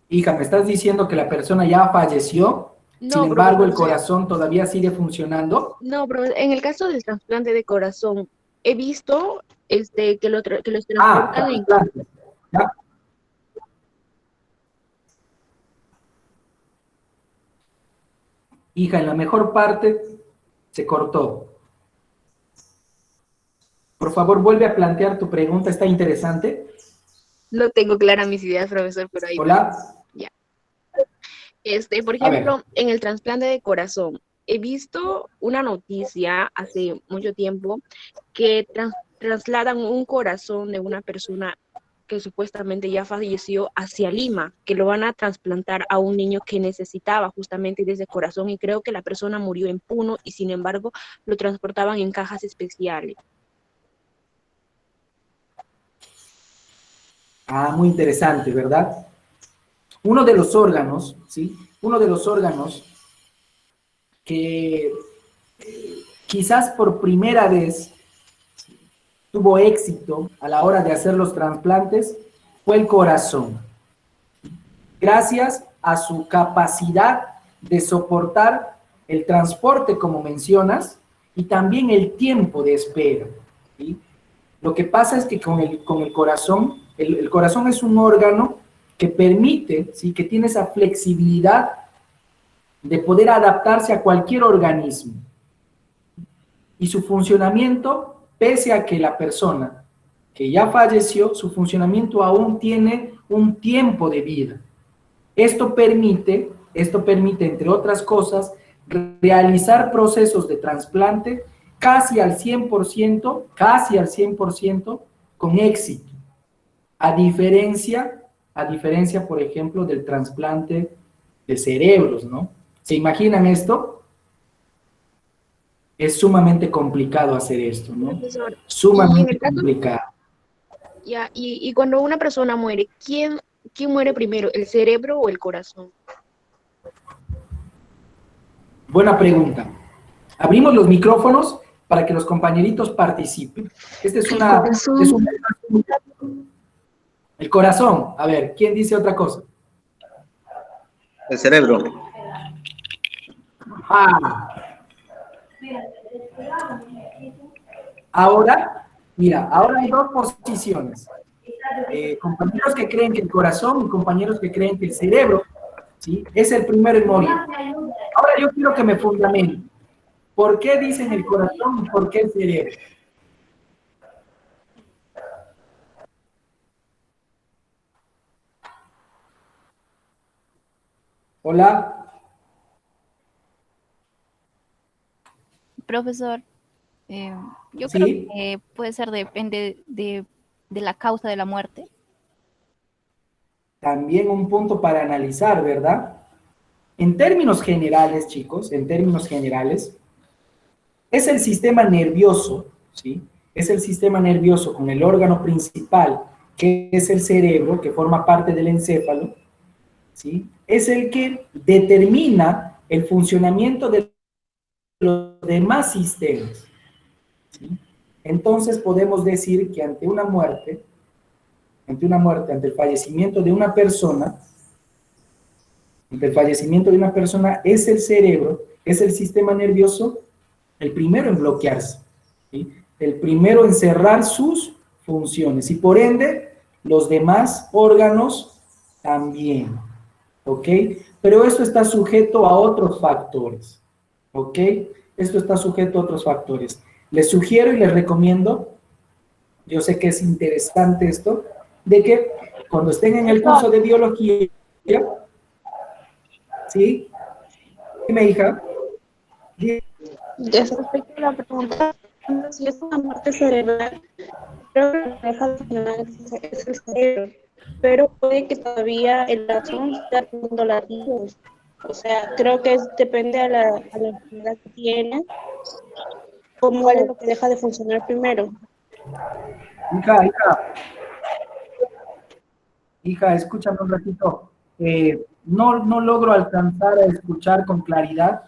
Hija, ¿me estás diciendo que la persona ya falleció? No, Sin embargo, profesor, el corazón todavía sigue funcionando. no, profesor, en el caso del trasplante de corazón, he visto que los Ah, transportan en... trasplante. Ya. Hija, en la mejor parte se cortó. Por favor, vuelve a plantear tu pregunta, está interesante. No tengo claras mis ideas, profesor, pero ahí... Hola. Ya. Por A ver. ejemplo, en el trasplante de corazón, he visto una noticia hace mucho tiempo que trasladan un corazón de una persona que supuestamente ya falleció hacia Lima, que lo van a trasplantar a un niño que necesitaba justamente de ese corazón, y creo que la persona murió en Puno y sin embargo lo transportaban en cajas especiales. Ah, muy interesante, ¿verdad? Uno de los órganos, ¿sí? Uno de los órganos que quizás por primera vez tuvo éxito a la hora de hacer los trasplantes fue el corazón. Gracias a su capacidad de soportar el transporte, como mencionas, y también el tiempo de espera, ¿sí? Lo que pasa es que con el corazón, el corazón es un órgano que permite, ¿sí?, que tiene esa flexibilidad de poder adaptarse a cualquier organismo. Y su funcionamiento, pese a que la persona que ya falleció, su funcionamiento aún tiene un tiempo de vida. Esto permite, entre otras cosas, realizar procesos de trasplante casi al 100%, con éxito. A diferencia, por ejemplo, del trasplante de cerebros, ¿no? ¿Se imaginan esto? Es sumamente complicado hacer esto, ¿no? Profesor, Sumamente complicado. Ya, y cuando una persona muere, ¿quién muere primero, el cerebro o el corazón? Buena pregunta. Abrimos los micrófonos para que los compañeritos participen. Este es el corazón. A ver, ¿quién dice otra cosa? El cerebro. Ahora, mira, ahora hay dos posiciones. Compañeros que creen que el corazón y compañeros que creen que el cerebro, ¿sí?, es el primero en morir. Ahora yo quiero que me fundamenten. ¿Por qué dicen el corazón y por qué el cerebro? Hola. Profesor, yo ¿Sí? creo que puede ser, depende de la causa de la muerte. También un punto para analizar, ¿verdad? En términos generales, chicos, en términos generales, es el sistema nervioso, ¿sí?, es el sistema nervioso con el órgano principal, que es el cerebro, que forma parte del encéfalo, ¿sí? Es el que determina el funcionamiento de los demás sistemas, ¿sí? Entonces podemos decir que ante el fallecimiento de una persona, es el cerebro, es el sistema nervioso el primero en bloquearse, ¿sí? El primero en cerrar sus funciones y por ende los demás órganos también, ¿ok? Pero esto está sujeto a otros factores, ¿ok? Esto está sujeto a otros factores. Les sugiero y les recomiendo, yo sé que es interesante esto, de que cuando estén en el curso de biología, ¿sí? Dime, hija. Respecto a la pregunta, si es una muerte cerebral, creo que lo que deja de funcionar es el cerebro, pero puede que todavía el corazón esté haciendo latidos. O sea, creo que depende a la enfermedad que tiene, cuál es lo que deja de funcionar primero. Hija, escúchame un ratito. No logro alcanzar a escuchar con claridad.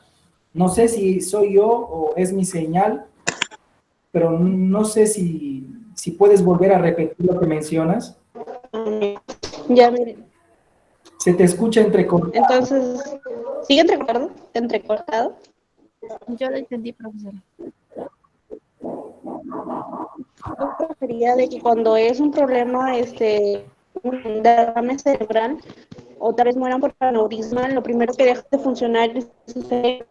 No sé si soy yo o es mi señal, pero no sé si puedes volver a repetir lo que mencionas. Ya, miren. Se te escucha entrecortado. Entonces, ¿sigue entrecortado? Yo lo entendí, profesora. Yo prefería de que cuando es un problema, un derrame cerebral, o tal vez mueran por aneurisma, lo primero que deja de funcionar es el cerebro.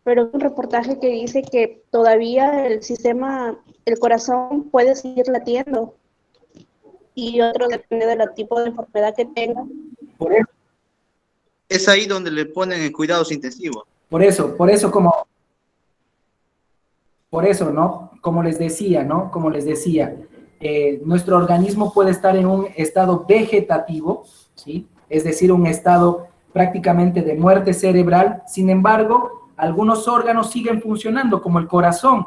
Pero hay un reportaje que dice que todavía el corazón puede seguir latiendo. Y otro depende del tipo de enfermedad que tenga. Es ahí donde le ponen en cuidados intensivos. Por eso, ¿no? Como les decía, ¿no? Como les decía, nuestro organismo puede estar en un estado vegetativo, ¿sí? Es decir, un estado prácticamente de muerte cerebral. Sin embargo, algunos órganos siguen funcionando, como el corazón,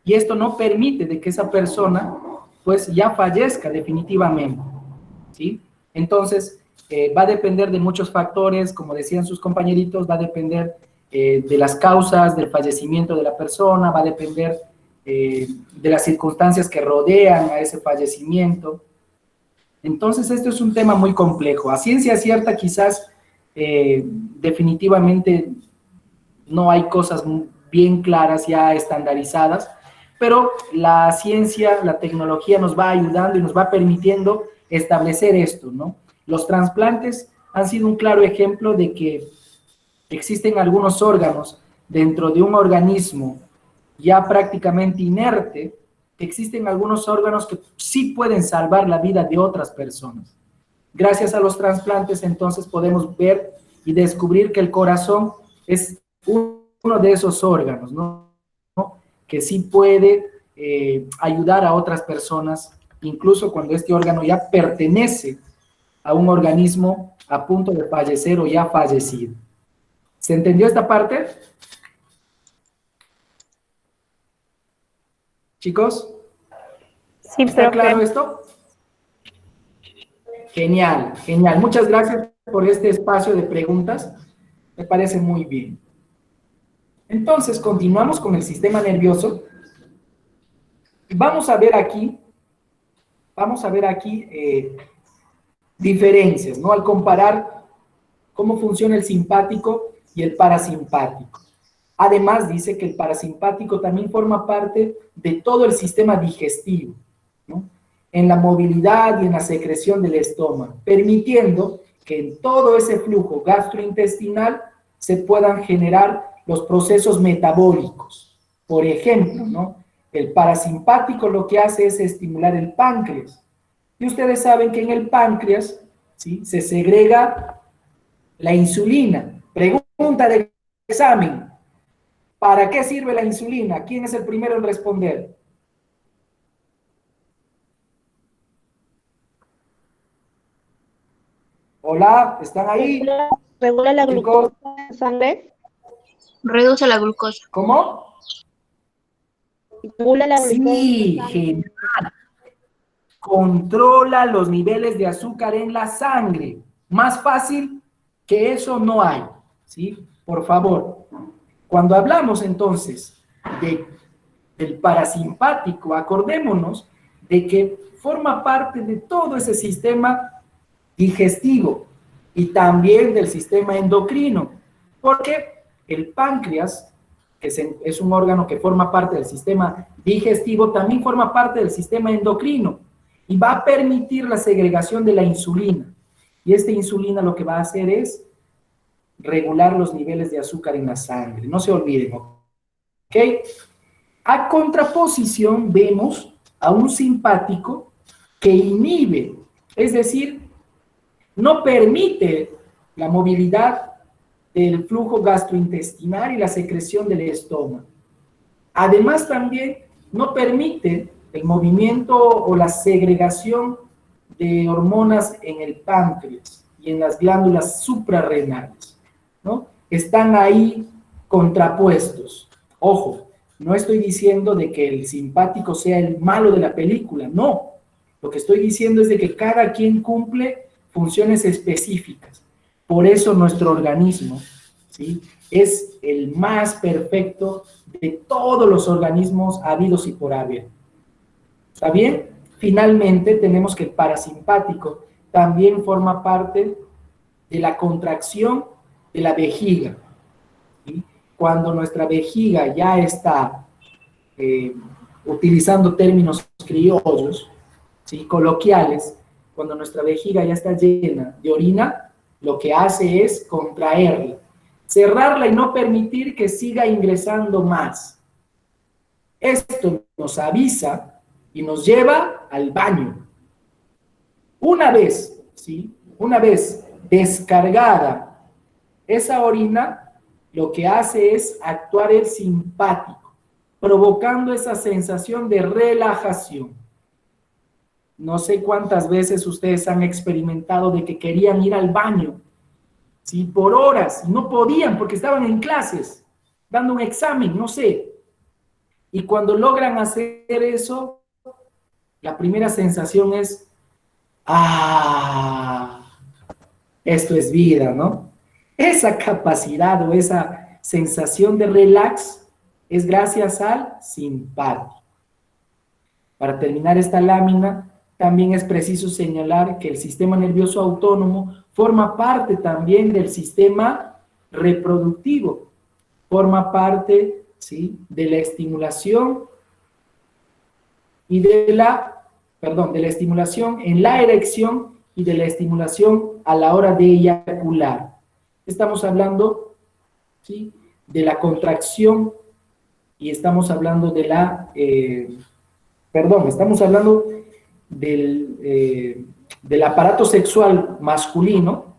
y esto no permite de que esa persona, pues, ya fallezca definitivamente, ¿sí? Entonces, va a depender de muchos factores, como decían sus compañeritos, va a depender de las causas del fallecimiento de la persona, va a depender de las circunstancias que rodean a ese fallecimiento. Entonces, esto es un tema muy complejo. A ciencia cierta, quizás, definitivamente no hay cosas bien claras ya estandarizadas, pero la ciencia, la tecnología nos va ayudando y nos va permitiendo establecer esto, ¿no? Los trasplantes han sido un claro ejemplo de que existen algunos órganos dentro de un organismo ya prácticamente inerte, existen algunos órganos que sí pueden salvar la vida de otras personas. Gracias a los trasplantes, entonces, podemos ver y descubrir que el corazón es uno de esos órganos, ¿no? Que sí puede ayudar a otras personas, incluso cuando este órgano ya pertenece a un organismo a punto de fallecer o ya fallecido. ¿Se entendió esta parte? Chicos, Sí, ¿está claro esto? Genial, genial. Muchas gracias por este espacio de preguntas. Me parece muy bien. Entonces, continuamos con el sistema nervioso. Vamos a ver aquí diferencias, ¿no? Al comparar cómo funciona el simpático y el parasimpático. Además, dice que el parasimpático también forma parte de todo el sistema digestivo, ¿no? En la movilidad y en la secreción del estómago, permitiendo que en todo ese flujo gastrointestinal se puedan generar los procesos metabólicos. Por ejemplo, ¿no? El parasimpático lo que hace es estimular el páncreas. Y ustedes saben que en el páncreas, ¿sí?, se segrega la insulina. Pregunta de examen. ¿Para qué sirve la insulina? ¿Quién es el primero en responder? Hola, ¿están ahí? ¿Regula la glucosa en sangre? Reduce la glucosa. ¿Cómo? Y regula la Sí, genial. Controla los niveles de azúcar en la sangre. Más fácil que eso no hay, ¿sí? Por favor, cuando hablamos entonces del parasimpático, acordémonos de que forma parte de todo ese sistema digestivo y también del sistema endocrino, porque el páncreas, que es un órgano que forma parte del sistema digestivo, también forma parte del sistema endocrino y va a permitir la segregación de la insulina. Y esta insulina lo que va a hacer es regular los niveles de azúcar en la sangre. No se olviden, ¿ok? A contraposición vemos a un simpático que inhibe, es decir, no permite la movilidad del flujo gastrointestinal y la secreción del estómago. Además, también no permite el movimiento o la segregación de hormonas en el páncreas y en las glándulas suprarrenales, ¿no? Están ahí contrapuestos. Ojo, no estoy diciendo de que el simpático sea el malo de la película, no. Lo que estoy diciendo es de que cada quien cumple funciones específicas. Por eso nuestro organismo, ¿sí?, es el más perfecto de todos los organismos habidos y por haber. ¿Está bien? Finalmente, tenemos que el parasimpático también forma parte de la contracción de la vejiga, ¿sí? Cuando nuestra vejiga ya está, utilizando términos criollos, ¿sí?, coloquiales, cuando nuestra vejiga ya está llena de orina, lo que hace es contraerla, cerrarla y no permitir que siga ingresando más. Esto nos avisa y nos lleva al baño. Una vez, ¿sí?, una vez descargada esa orina, lo que hace es actuar el simpático, provocando esa sensación de relajación. No sé cuántas veces ustedes han experimentado de que querían ir al baño, ¿sí?, por horas, y no podían porque estaban en clases, dando un examen, no sé. Y cuando logran hacer eso, la primera sensación es, ¡ah! Esto es vida, ¿no? Esa capacidad o esa sensación de relax es gracias al simpático. Para terminar esta lámina, también es preciso señalar que el sistema nervioso autónomo forma parte también del sistema reproductivo, forma parte, ¿sí?, de la estimulación y de la estimulación en la erección y de la estimulación a la hora de eyacular. Estamos hablando, ¿sí?, de la contracción y estamos hablando de la, estamos hablando del aparato sexual masculino.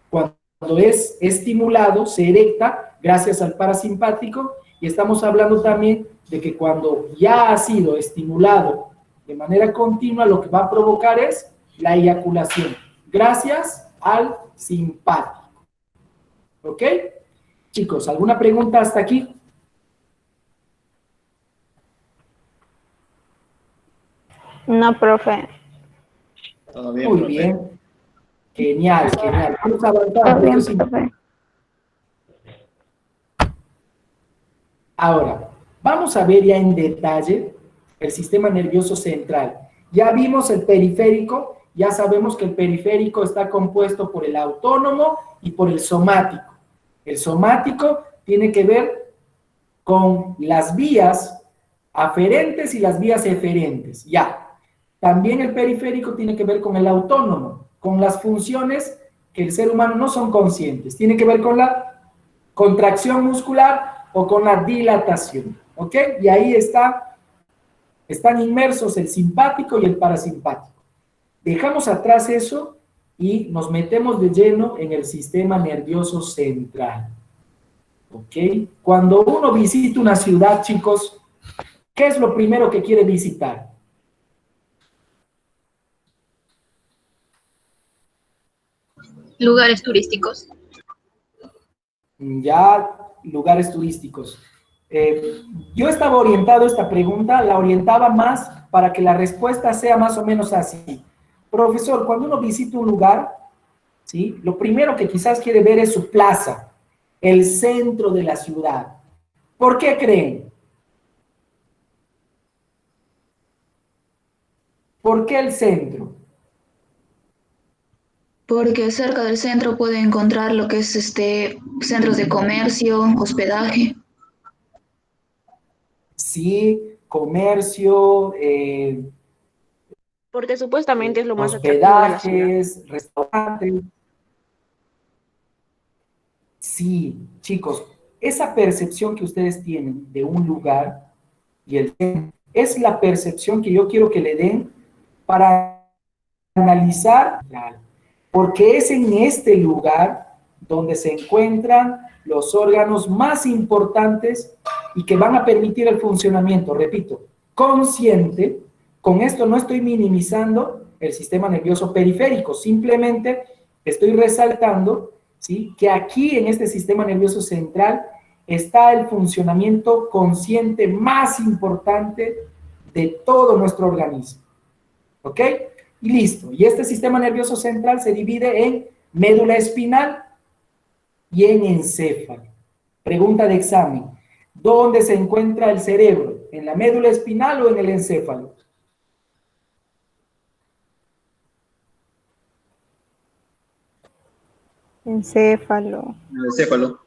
Cuando es estimulado, se erecta gracias al parasimpático, y estamos hablando también de que cuando ya ha sido estimulado de manera continua, lo que va a provocar es la eyaculación, gracias al simpático. ¿Ok? Chicos, ¿alguna pregunta hasta aquí? No, profe. Todo bien, Muy profe. bien. Genial, genial. Vamos a avanzar. Todo bien, Entonces, profe. ahora, vamos a ver ya en detalle el sistema nervioso central. Ya vimos el periférico, ya sabemos que el periférico está compuesto por el autónomo y por el somático. El somático tiene que ver con las vías aferentes y las vías eferentes, ya. También el periférico tiene que ver con el autónomo, con las funciones que el ser humano no son conscientes. Tiene que ver con la contracción muscular o con la dilatación, ¿ok? Y ahí están inmersos el simpático y el parasimpático. Dejamos atrás eso y nos metemos de lleno en el sistema nervioso central, ¿ok? Cuando uno visita una ciudad, chicos, ¿qué es lo primero que quiere visitar? Lugares turísticos. Ya, lugares turísticos. Yo estaba orientado esta pregunta, la orientaba más para que la respuesta sea más o menos así. Profesor, cuando uno visita un lugar, ¿sí? Lo primero que quizás quiere ver es su plaza, el centro de la ciudad. ¿Por qué creen? ¿Por qué el centro? Porque cerca del centro puede encontrar lo que es centros de comercio, hospedaje. Sí, comercio, Porque supuestamente es lo más atractivo de la ciudad. hospedajes, restaurantes. Sí, chicos, esa percepción que ustedes tienen de un lugar y el es la percepción que yo quiero que le den para analizar, porque es en este lugar donde se encuentran los órganos más importantes y que van a permitir el funcionamiento, repito, consciente. Con esto no estoy minimizando el sistema nervioso periférico, simplemente estoy resaltando, ¿sí?, que aquí en este sistema nervioso central está el funcionamiento consciente más importante de todo nuestro organismo. ¿Ok? Y listo. Y este sistema nervioso central se divide en médula espinal y en encéfalo. Pregunta de examen. ¿Dónde se encuentra el cerebro? ¿En la médula espinal o en el encéfalo? Encéfalo. El encéfalo.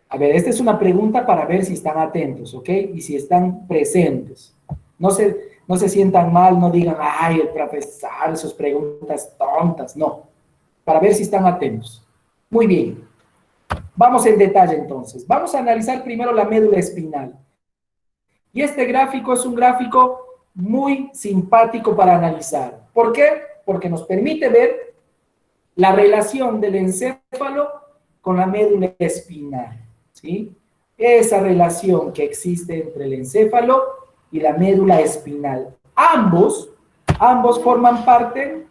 A ver, esta es una pregunta para ver si están atentos, ¿ok? Y si están presentes. No se sientan mal, no digan, ay, el profesor, sus preguntas tontas, no. Para ver si están atentos. Muy bien. Vamos en detalle entonces. Vamos a analizar primero la médula espinal. Y este gráfico es un gráfico muy simpático para analizar. ¿Por qué? Porque nos permite ver la relación del encéfalo con la médula espinal, ¿sí? Esa relación que existe entre el encéfalo y la médula espinal. Ambos forman parte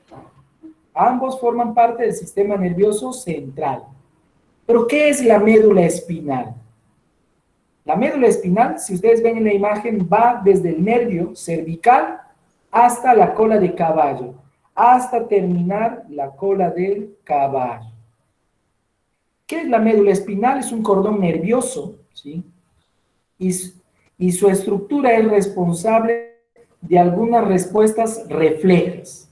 del sistema nervioso central. ¿Pero qué es la médula espinal? La médula espinal, si ustedes ven en la imagen, va desde el nervio cervical hasta la cola de caballo, hasta terminar la cola del caballo. ¿Qué es la médula espinal? Es un cordón nervioso, ¿sí? Y su estructura es responsable de algunas respuestas reflejas,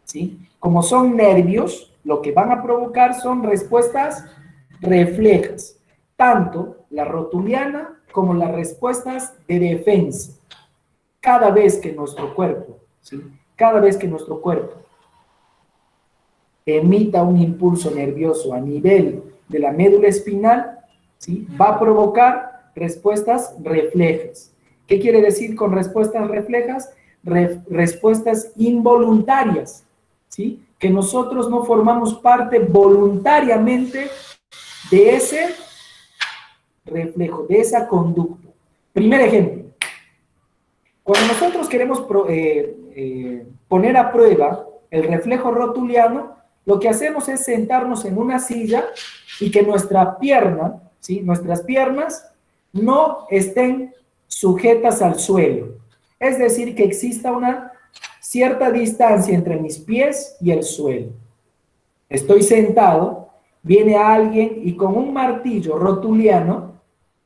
¿sí? Como son nervios, lo que van a provocar son respuestas reflejas, tanto la rotuliana como las respuestas de defensa. Cada vez que nuestro cuerpo, ¿sí?, cada vez que nuestro cuerpo emita un impulso nervioso a nivel de la médula espinal, ¿sí?, va a provocar respuestas reflejas. ¿Qué quiere decir con respuestas reflejas? Respuestas involuntarias, ¿sí?, que nosotros no formamos parte voluntariamente de ese reflejo, de esa conducta. Primer ejemplo. Cuando nosotros queremos poner a prueba el reflejo rotuliano, lo que hacemos es sentarnos en una silla y que nuestra pierna, ¿sí?, nuestras piernas no estén sujetas al suelo. Es decir, que exista una cierta distancia entre mis pies y el suelo. Estoy sentado, viene alguien y con un martillo rotuliano,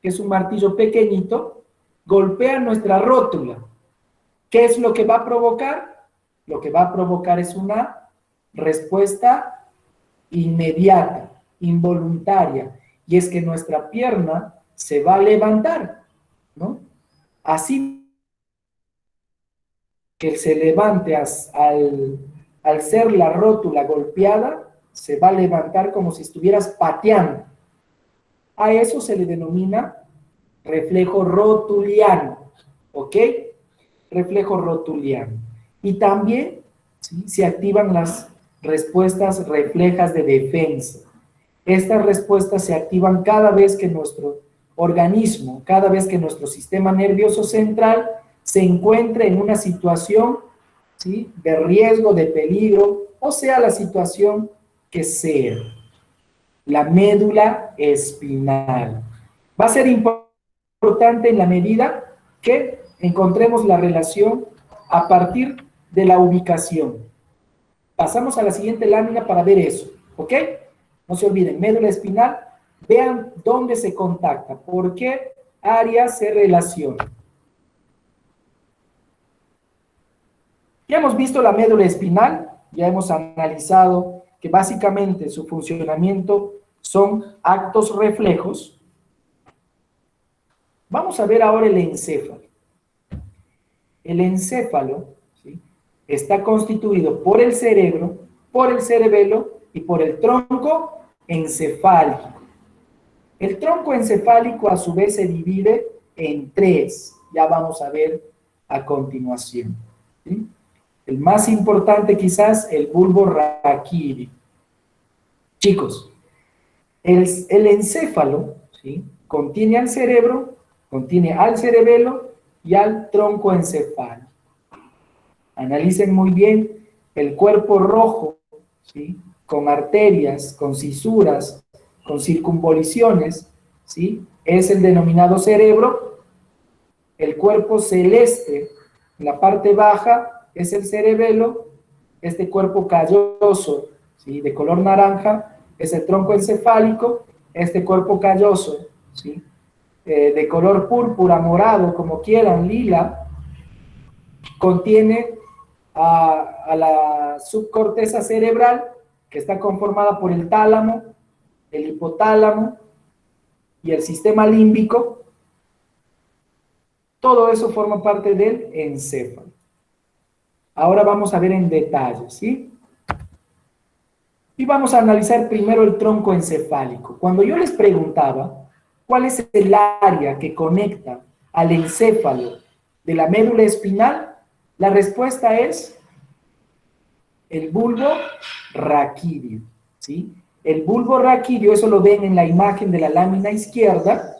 que es un martillo pequeñito, golpea nuestra rótula. ¿Qué es lo que va a provocar? Lo que va a provocar es una respuesta inmediata, involuntaria, y es que nuestra pierna se va a levantar, ¿no? Así que se levante al ser la rótula golpeada, se va a levantar como si estuvieras pateando. A eso se le denomina reflejo rotuliano, ¿ok? Reflejo rotuliano. Y también, ¿sí?, se activan las respuestas reflejas de defensa. Estas respuestas se activan cada vez que nuestro organismo, cada vez que nuestro sistema nervioso central se encuentre en una situación, ¿sí?, de riesgo, de peligro, o sea, la situación que sea. La médula espinal. Va a ser importante importante en la medida que encontremos la relación a partir de la ubicación. Pasamos a la siguiente lámina para ver eso, ¿ok? No se olviden, médula espinal, vean dónde se contacta, por qué áreas se relacionan. Ya hemos visto la médula espinal, ya hemos analizado que básicamente su funcionamiento son actos reflejos. Vamos a ver ahora el encéfalo. El encéfalo, ¿sí?, está constituido por el cerebro, por el cerebelo y por el tronco encefálico. El tronco encefálico a su vez se divide en tres, ya vamos a ver a continuación, ¿sí? El más importante quizás, el bulbo raquídeo. Chicos, el encéfalo, ¿sí?, contiene al cerebro, contiene al cerebelo y al tronco encefálico. Analicen muy bien el cuerpo rojo, ¿sí?, con arterias, con cisuras, con circunvoluciones, ¿sí?, es el denominado cerebro. El cuerpo celeste, en la parte baja, es el cerebelo. Este cuerpo calloso, ¿sí?, de color naranja, es el tronco encefálico. Este cuerpo calloso, ¿sí?, de color púrpura, morado, como quieran, lila, contiene a la subcorteza cerebral, que está conformada por el tálamo, el hipotálamo y el sistema límbico. Todo eso forma parte del encéfalo. Ahora vamos a ver en detalle, ¿sí? Y vamos a analizar primero el tronco encefálico. Cuando yo les preguntaba cuál es el área que conecta al encéfalo de la médula espinal, la respuesta es el bulbo raquídeo, ¿sí? El bulbo raquídeo, eso lo ven en la imagen de la lámina izquierda.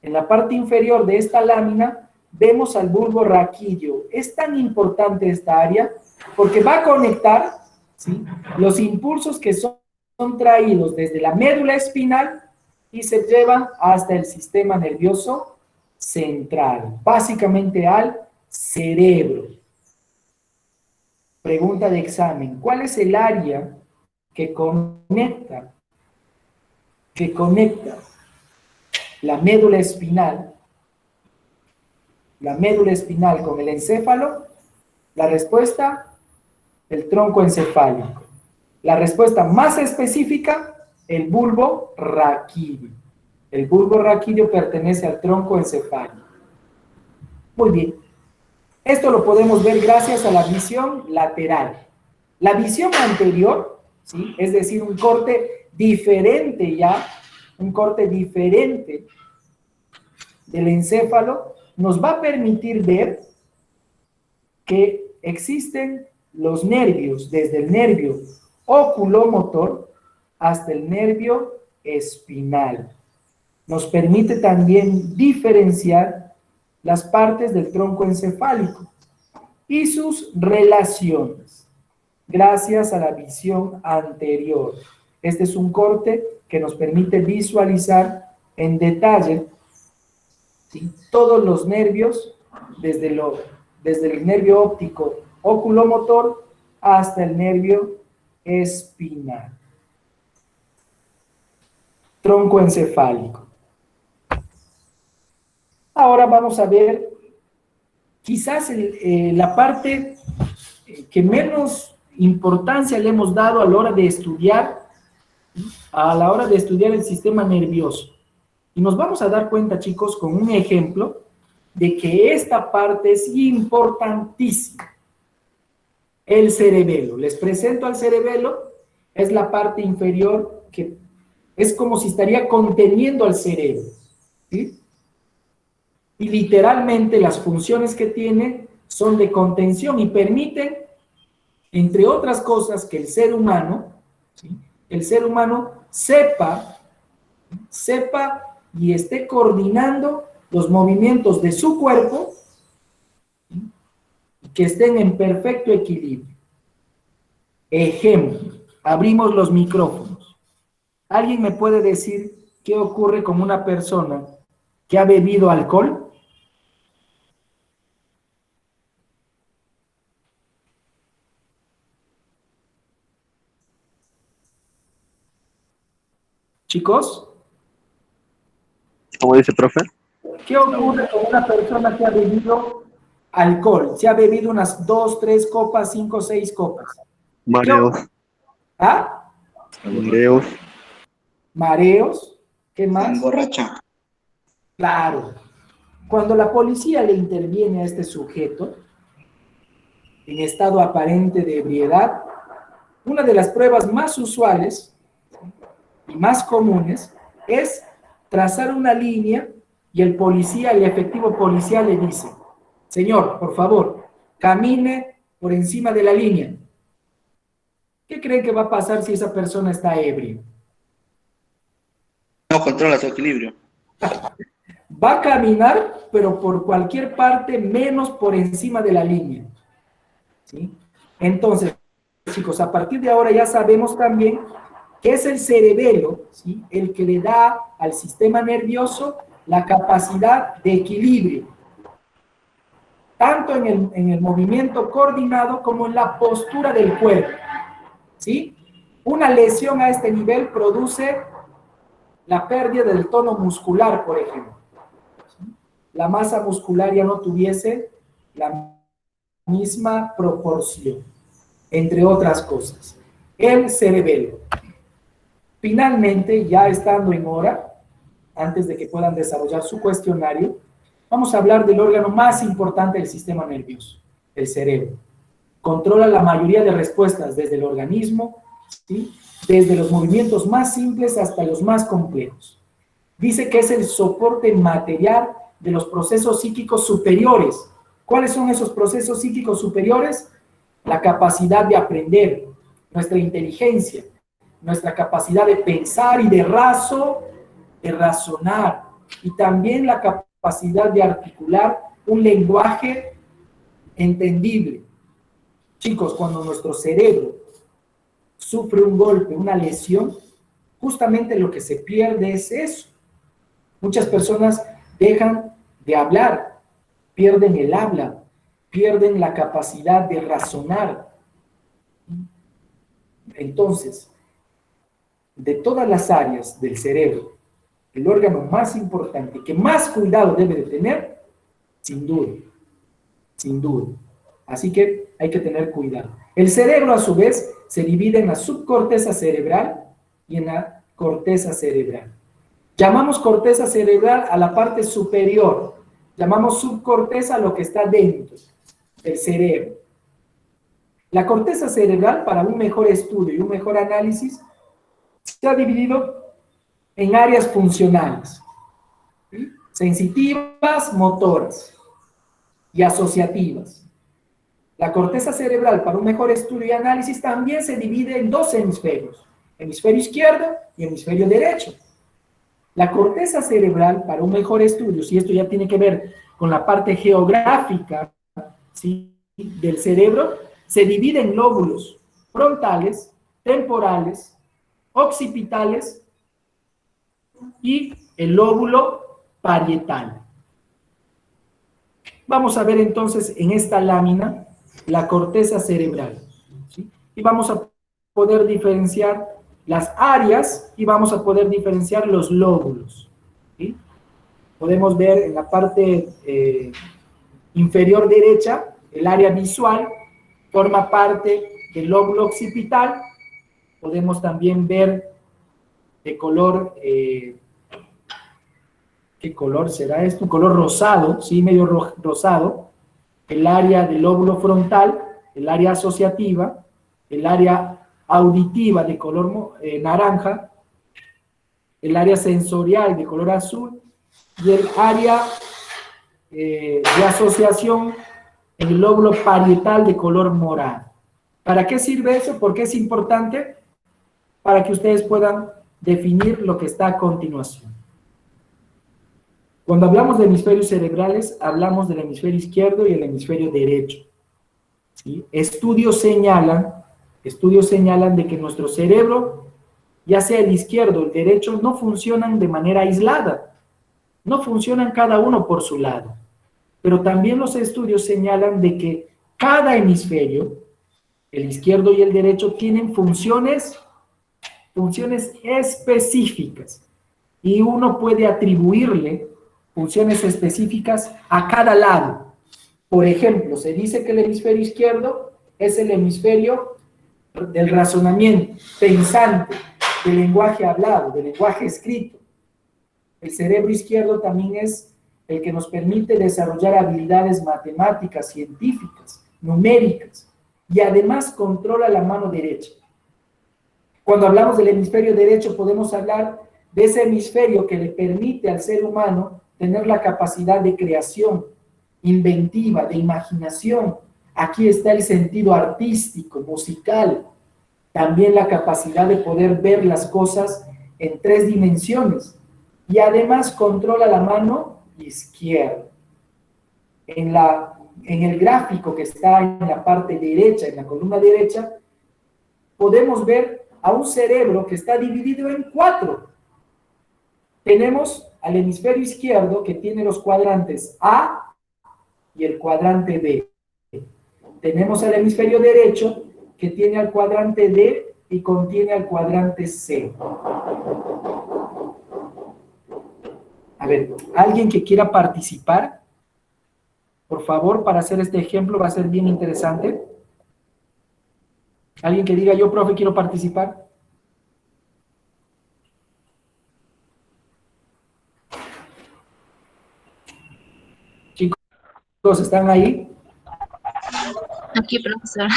En la parte inferior de esta lámina vemos al bulbo raquídeo. Es tan importante esta área porque va a conectar, ¿sí?, los impulsos que son traídos desde la médula espinal y se llevan hasta el sistema nervioso central, básicamente al cerebro. Pregunta de examen: ¿cuál es el área que conecta la médula espinal con el encéfalo? La respuesta, el tronco encefálico. La respuesta más específica, el bulbo raquídeo. El bulbo raquídeo pertenece al tronco encefálico. Muy bien. Esto lo podemos ver gracias a la visión lateral. La visión anterior, ¿sí?, es decir, un corte diferente del encéfalo, nos va a permitir ver que existen los nervios, desde el nervio oculomotor hasta el nervio espinal. Nos permite también diferenciar las partes del tronco encefálico y sus relaciones, gracias a la visión anterior. Este es un corte que nos permite visualizar en detalle, ¿sí?, todos los nervios, desde el nervio óptico oculomotor hasta el nervio espinal. Tronco encefálico. Ahora vamos a ver quizás la parte que menos importancia le hemos dado a la hora de estudiar, el sistema nervioso. Y nos vamos a dar cuenta, chicos, con un ejemplo de que esta parte es importantísima. El cerebelo. Les presento al cerebelo. Es la parte inferior que es como si estaría conteniendo al cerebro, ¿sí? Y literalmente las funciones que tiene son de contención y permiten, entre otras cosas, que el ser humano, ¿sí?, el ser humano sepa y esté coordinando los movimientos de su cuerpo, ¿sí?, y que estén en perfecto equilibrio. Ejemplo, abrimos los micrófonos. ¿Alguien me puede decir qué ocurre con una persona que ha bebido alcohol? Chicos, ¿Cómo dice, profe? ¿qué ocurre con una persona que ha bebido alcohol? Se ha bebido unas 2, 3 copas, 5, 6 copas. Mareos. ¿Ah? Mareos. Mareos. ¿Qué Se más? emborracha. Claro. Cuando la policía le interviene a este sujeto en estado aparente de ebriedad, una de las pruebas más usuales y más comunes es trazar una línea y el policía, el efectivo policial le dice: señor, por favor, camine por encima de la línea. ¿Qué creen que va a pasar si esa persona está ebria? No controla su equilibrio. Va a caminar, pero por cualquier parte menos por encima de la línea. ¿Sí? Entonces, chicos, a partir de ahora ya sabemos también que es el cerebelo, ¿sí?, el que le da al sistema nervioso la capacidad de equilibrio, tanto en el movimiento coordinado como en la postura del cuerpo. ¿Sí? Una lesión a este nivel produce la pérdida del tono muscular, por ejemplo. ¿Sí? La masa muscular ya no tuviese la misma proporción, entre otras cosas. El cerebelo. Finalmente, ya estando en hora, antes de que puedan desarrollar su cuestionario, vamos a hablar del órgano más importante del sistema nervioso, el cerebro. Controla la mayoría de respuestas desde el organismo, ¿sí?, desde los movimientos más simples hasta los más complejos. Dice que es el soporte material de los procesos psíquicos superiores. ¿Cuáles son esos procesos psíquicos superiores? La capacidad de aprender, nuestra inteligencia, nuestra capacidad de pensar y de razonar, y también la capacidad de articular un lenguaje entendible. Chicos, cuando nuestro cerebro sufre un golpe, una lesión, justamente lo que se pierde es eso. Muchas personas dejan de hablar, pierden el habla, pierden la capacidad de razonar. Entonces, de todas las áreas del cerebro, el órgano más importante, que más cuidado debe de tener, sin duda, sin duda. Así que hay que tener cuidado. El cerebro, a su vez, se divide en la subcorteza cerebral y en la corteza cerebral. Llamamos corteza cerebral a la parte superior. Llamamos subcorteza a lo que está dentro del cerebro. La corteza cerebral, para un mejor estudio y un mejor análisis, se ha dividido en áreas funcionales, ¿sí?, sensitivas, motoras y asociativas. La corteza cerebral, para un mejor estudio y análisis, también se divide en dos hemisferios, hemisferio izquierdo y hemisferio derecho. La corteza cerebral, para un mejor estudio, si esto ya tiene que ver con la parte geográfica, ¿sí?, del cerebro, se divide en lóbulos frontales, temporales, occipitales y el lóbulo parietal. Vamos a ver entonces en esta lámina la corteza cerebral, ¿sí?, y vamos a poder diferenciar las áreas y vamos a poder diferenciar los lóbulos, ¿sí? Podemos ver en la parte inferior derecha, el área visual forma parte del lóbulo occipital. Podemos también ver de color, ¿qué color será esto? Un color rosado, ¿sí?, medio rosado, el área del lóbulo frontal, el área asociativa, el área auditiva de color naranja, el área sensorial de color azul y el área de asociación en el lóbulo parietal de color morado. ¿Para qué sirve eso? ¿Por qué es importante? Para que ustedes puedan definir lo que está a continuación. Cuando hablamos de hemisferios cerebrales, hablamos del hemisferio izquierdo y el hemisferio derecho, ¿sí? Estudios señalan de que nuestro cerebro, ya sea el izquierdo o el derecho, no funcionan de manera aislada, No funcionan cada uno por su lado, pero también los estudios señalan de que cada hemisferio, el izquierdo y el derecho, tienen funciones específicas y uno puede atribuirle funciones específicas a cada lado. Por ejemplo, se dice que el hemisferio izquierdo es el hemisferio del razonamiento, pensante, del lenguaje hablado, del lenguaje escrito. El cerebro izquierdo también es el que nos permite desarrollar habilidades matemáticas, científicas, numéricas, y además controla la mano derecha. Cuando hablamos del hemisferio derecho, podemos hablar de ese hemisferio que le permite al ser humano tener la capacidad de creación, inventiva, de imaginación. Aquí está el sentido artístico, musical, también la capacidad de poder ver las cosas en 3 dimensiones, y además controla la mano izquierda. En el gráfico que está en la parte derecha, en la columna derecha, podemos ver a un cerebro que está dividido en 4. Tenemos al hemisferio izquierdo que tiene los cuadrantes A y el cuadrante B. Tenemos al hemisferio derecho que tiene al cuadrante D y contiene al cuadrante C. A ver, ¿alguien que quiera participar? Por favor, para hacer este ejemplo va a ser bien interesante. ¿Alguien que diga, yo, profe, quiero participar? Chicos, ¿están ahí? Aquí, profesor.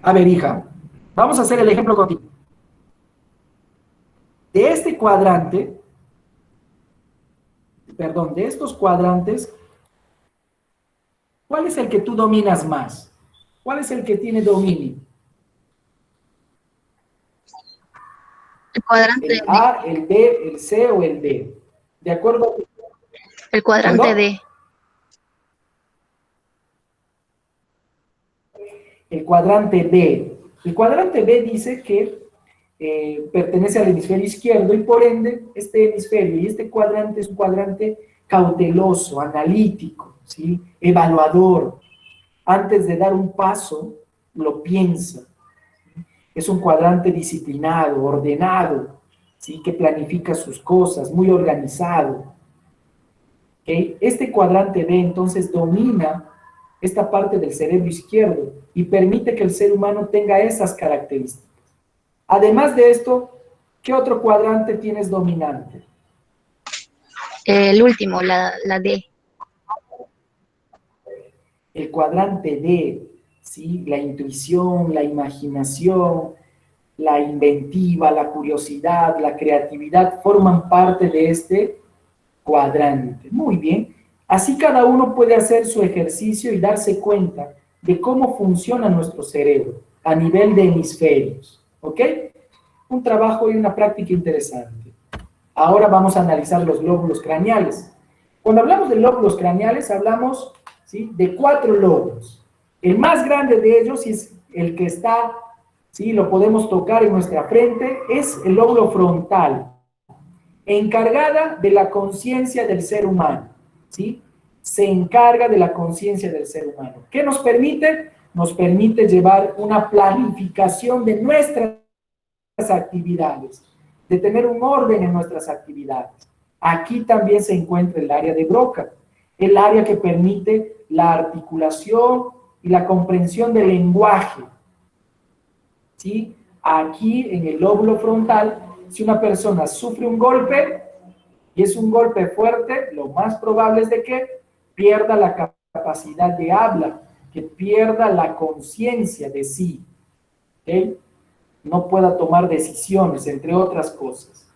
A ver, hija, vamos a hacer el ejemplo contigo. De este cuadrante, perdón, de estos cuadrantes, ¿cuál es el que tú dominas más? ¿Cuál es el que tiene dominio? El cuadrante ¿El A, el B, el C o el D? ¿De acuerdo? El cuadrante ¿Perdón? D. El cuadrante B. El cuadrante B dice que pertenece al hemisferio izquierdo y por ende este hemisferio y este cuadrante es un cuadrante cauteloso, analítico, ¿sí? Evaluador. Antes de dar un paso, lo piensa. Es un cuadrante disciplinado, ordenado, ¿sí? Que planifica sus cosas, muy organizado. ¿Okay? Este cuadrante B entonces domina esta parte del cerebro izquierdo y permite que el ser humano tenga esas características. Además de esto, ¿qué otro cuadrante tienes dominante? El último, la D. El cuadrante D, ¿sí? La intuición, la imaginación, la inventiva, la curiosidad, la creatividad forman parte de este cuadrante. Muy bien. Así cada uno puede hacer su ejercicio y darse cuenta de cómo funciona nuestro cerebro a nivel de hemisferios. ¿Ok? Un trabajo y una práctica interesante. Ahora vamos a analizar los lóbulos craneales. Cuando hablamos de lóbulos craneales, hablamos, ¿sí?, de 4 lóbulos. El más grande de ellos, y es el que está, ¿sí?, lo podemos tocar en nuestra frente, es el lóbulo frontal, encargada de la conciencia del ser humano, ¿sí? Se encarga de la conciencia del ser humano. ¿Qué nos permite? Nos permite llevar una planificación de nuestras actividades, de tener un orden en nuestras actividades. Aquí también se encuentra el área de Broca, el área que permite la articulación y la comprensión del lenguaje. ¿Sí? Aquí en el lóbulo frontal, si una persona sufre un golpe y es un golpe fuerte, lo más probable es de que pierda la capacidad de habla, que pierda la conciencia de sí, ¿okay? No pueda tomar decisiones, entre otras cosas.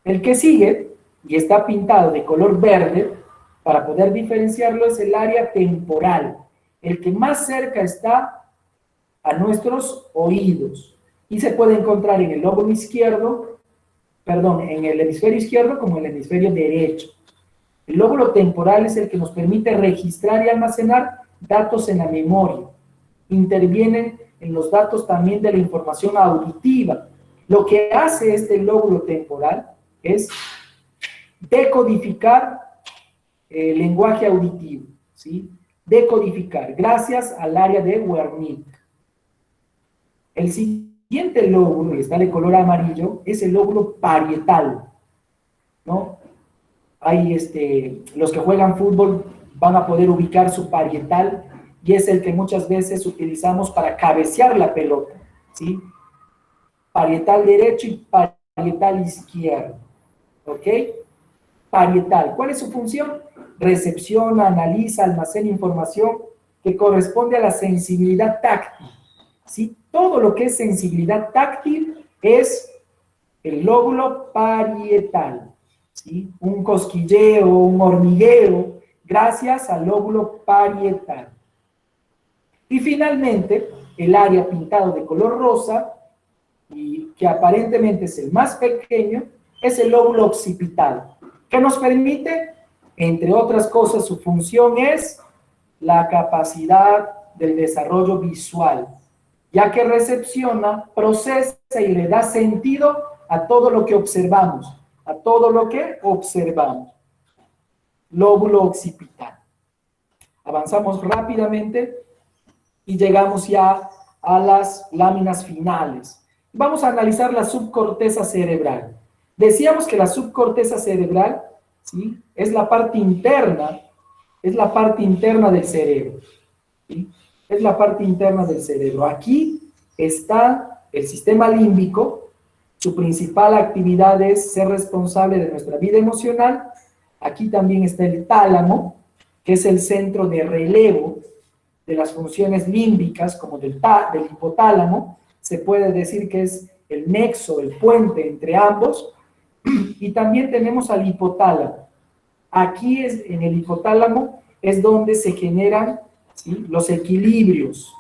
El que sigue, y está pintado de color verde, para poder diferenciarlo, es el área temporal, el que más cerca está a nuestros oídos, y se puede encontrar en el lóbulo izquierdo, perdón, en el hemisferio izquierdo como en el hemisferio derecho. El lóbulo temporal es el que nos permite registrar y almacenar datos en la memoria. Intervienen en los datos también de la información auditiva. Lo que hace este lóbulo temporal es decodificar el lenguaje auditivo, ¿sí? Decodificar, gracias al área de Wernicke. El siguiente lóbulo, que está de color amarillo, es el lóbulo parietal, ¿no? Hay los que juegan fútbol van a poder ubicar su parietal, y es el que muchas veces utilizamos para cabecear la pelota, ¿sí? Parietal derecho y parietal izquierdo, ¿ok? Parietal, ¿cuál es su función? Recepciona, analiza, almacena información que corresponde a la sensibilidad táctil, ¿sí? Todo lo que es sensibilidad táctil es el lóbulo parietal, ¿sí? Un cosquilleo, un hormigueo, gracias al lóbulo parietal. Y finalmente, el área pintado de color rosa, y que aparentemente es el más pequeño, es el lóbulo occipital, que nos permite, entre otras cosas, su función es la capacidad del desarrollo visual, ya que recepciona, procesa y le da sentido a todo lo que observamos, Lóbulo occipital. Avanzamos rápidamente y llegamos ya a las láminas finales. Vamos a analizar la subcorteza cerebral. Decíamos que la subcorteza cerebral, ¿sí?, es la parte interna del cerebro, ¿sí? Es la parte interna del cerebro. Aquí está el sistema límbico. Su principal actividad es ser responsable de nuestra vida emocional. Aquí también está el tálamo, que es el centro de relevo de las funciones límbicas, como del hipotálamo. Se puede decir que es el nexo, el puente entre ambos. Y también tenemos al hipotálamo. Aquí en el hipotálamo es donde se generan, ¿sí?, los equilibrios,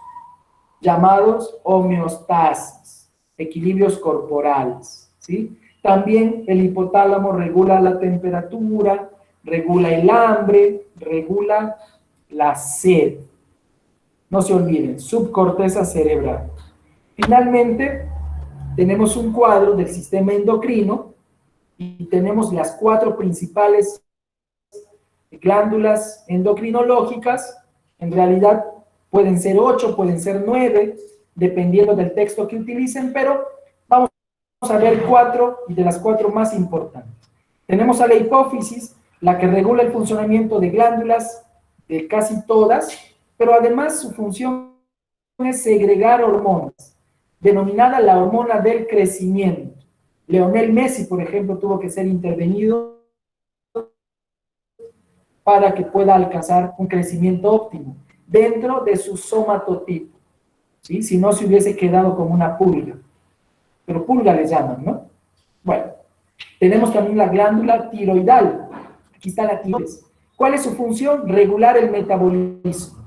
llamados homeostasis, equilibrios corporales, ¿sí? También el hipotálamo regula la temperatura, regula el hambre, regula la sed. No se olviden, subcorteza cerebral. Finalmente, tenemos un cuadro del sistema endocrino y tenemos las 4 principales glándulas endocrinológicas. En realidad pueden ser 8, pueden ser 9, dependiendo del texto que utilicen, pero vamos a ver 4 y de las 4 más importantes. Tenemos a la hipófisis, la que regula el funcionamiento de glándulas, de casi todas, pero además su función es segregar hormonas, denominada la hormona del crecimiento. Lionel Messi, por ejemplo, tuvo que ser intervenido para que pueda alcanzar un crecimiento óptimo dentro de su somatotipo, ¿sí? Si no, se hubiese quedado como una pulga, pero pulga le llaman, ¿no? Bueno, tenemos también la glándula tiroidal. Aquí está la tiroides. ¿Cuál es su función? Regular el metabolismo.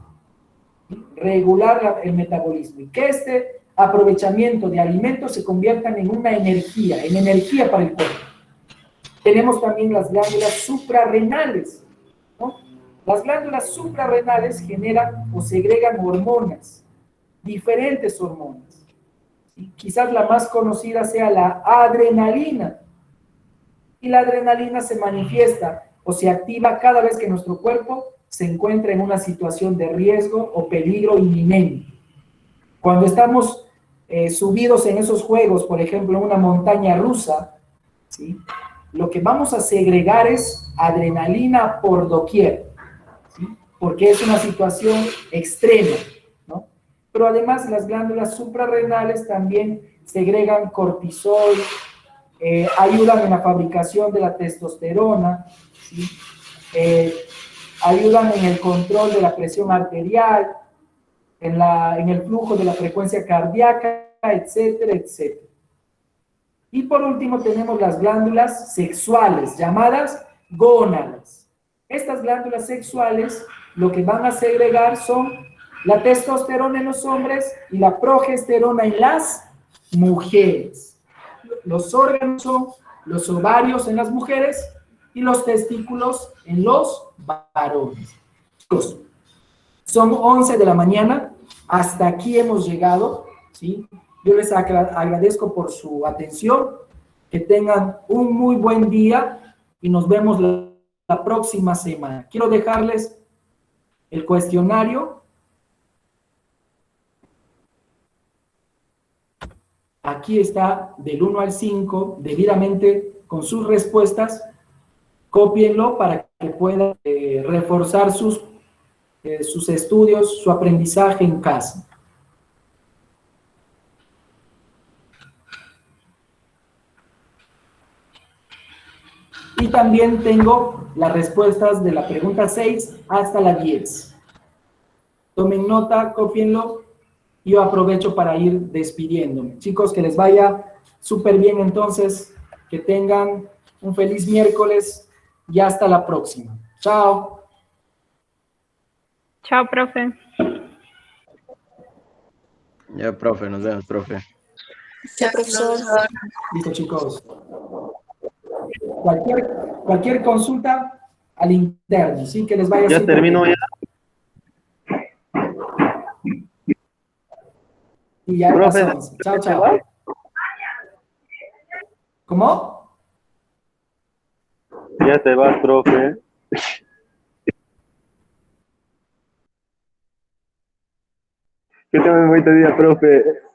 Regular el metabolismo. Y que este aprovechamiento de alimentos se conviertan en una energía, en energía para el cuerpo. Tenemos también las glándulas suprarrenales, ¿no? Las glándulas suprarrenales generan o segregan hormonas, diferentes hormonas. Y quizás la más conocida sea la adrenalina. Y la adrenalina se manifiesta o se activa cada vez que nuestro cuerpo se encuentra en una situación de riesgo o peligro inminente. Cuando estamos subidos en esos juegos, por ejemplo, en una montaña rusa, ¿sí?, lo que vamos a segregar es adrenalina por doquier, ¿sí?, porque es una situación extrema, ¿no? Pero además las glándulas suprarrenales también segregan cortisol, ayudan en la fabricación de la testosterona, ¿sí?, ayudan en el control de la presión arterial, en el flujo de la frecuencia cardíaca, etcétera, etcétera. Y por último tenemos las glándulas sexuales, llamadas gónadas. Estas glándulas sexuales lo que van a segregar son la testosterona en los hombres y la progesterona en las mujeres. Los órganos son los ovarios en las mujeres y los testículos en los varones. Son 11 de la mañana, hasta aquí hemos llegado, ¿sí? Yo les agradezco por su atención, que tengan un muy buen día y nos vemos la próxima semana. Quiero dejarles el cuestionario. Aquí está del 1 al 5, debidamente con sus respuestas. Cópienlo para que puedan reforzar sus estudios, su aprendizaje en casa. Y también tengo las respuestas de la pregunta 6 hasta la 10. Tomen nota, cópienlo. Yo aprovecho para ir despidiéndome. Chicos, que les vaya súper bien entonces. Que tengan un feliz miércoles y hasta la próxima. Chao. Chao, profe. Ya, profe, nos vemos, profe. Sí, profesor. Listo, chicos. Cualquier consulta al interno, ¿sí? Que les vaya Ya súper termino bien. ya. Y ya Profe, pasó. Chao, chao. ¿te vas? ¿Cómo? Ya te vas, profe. Que tenga un buen día, profe.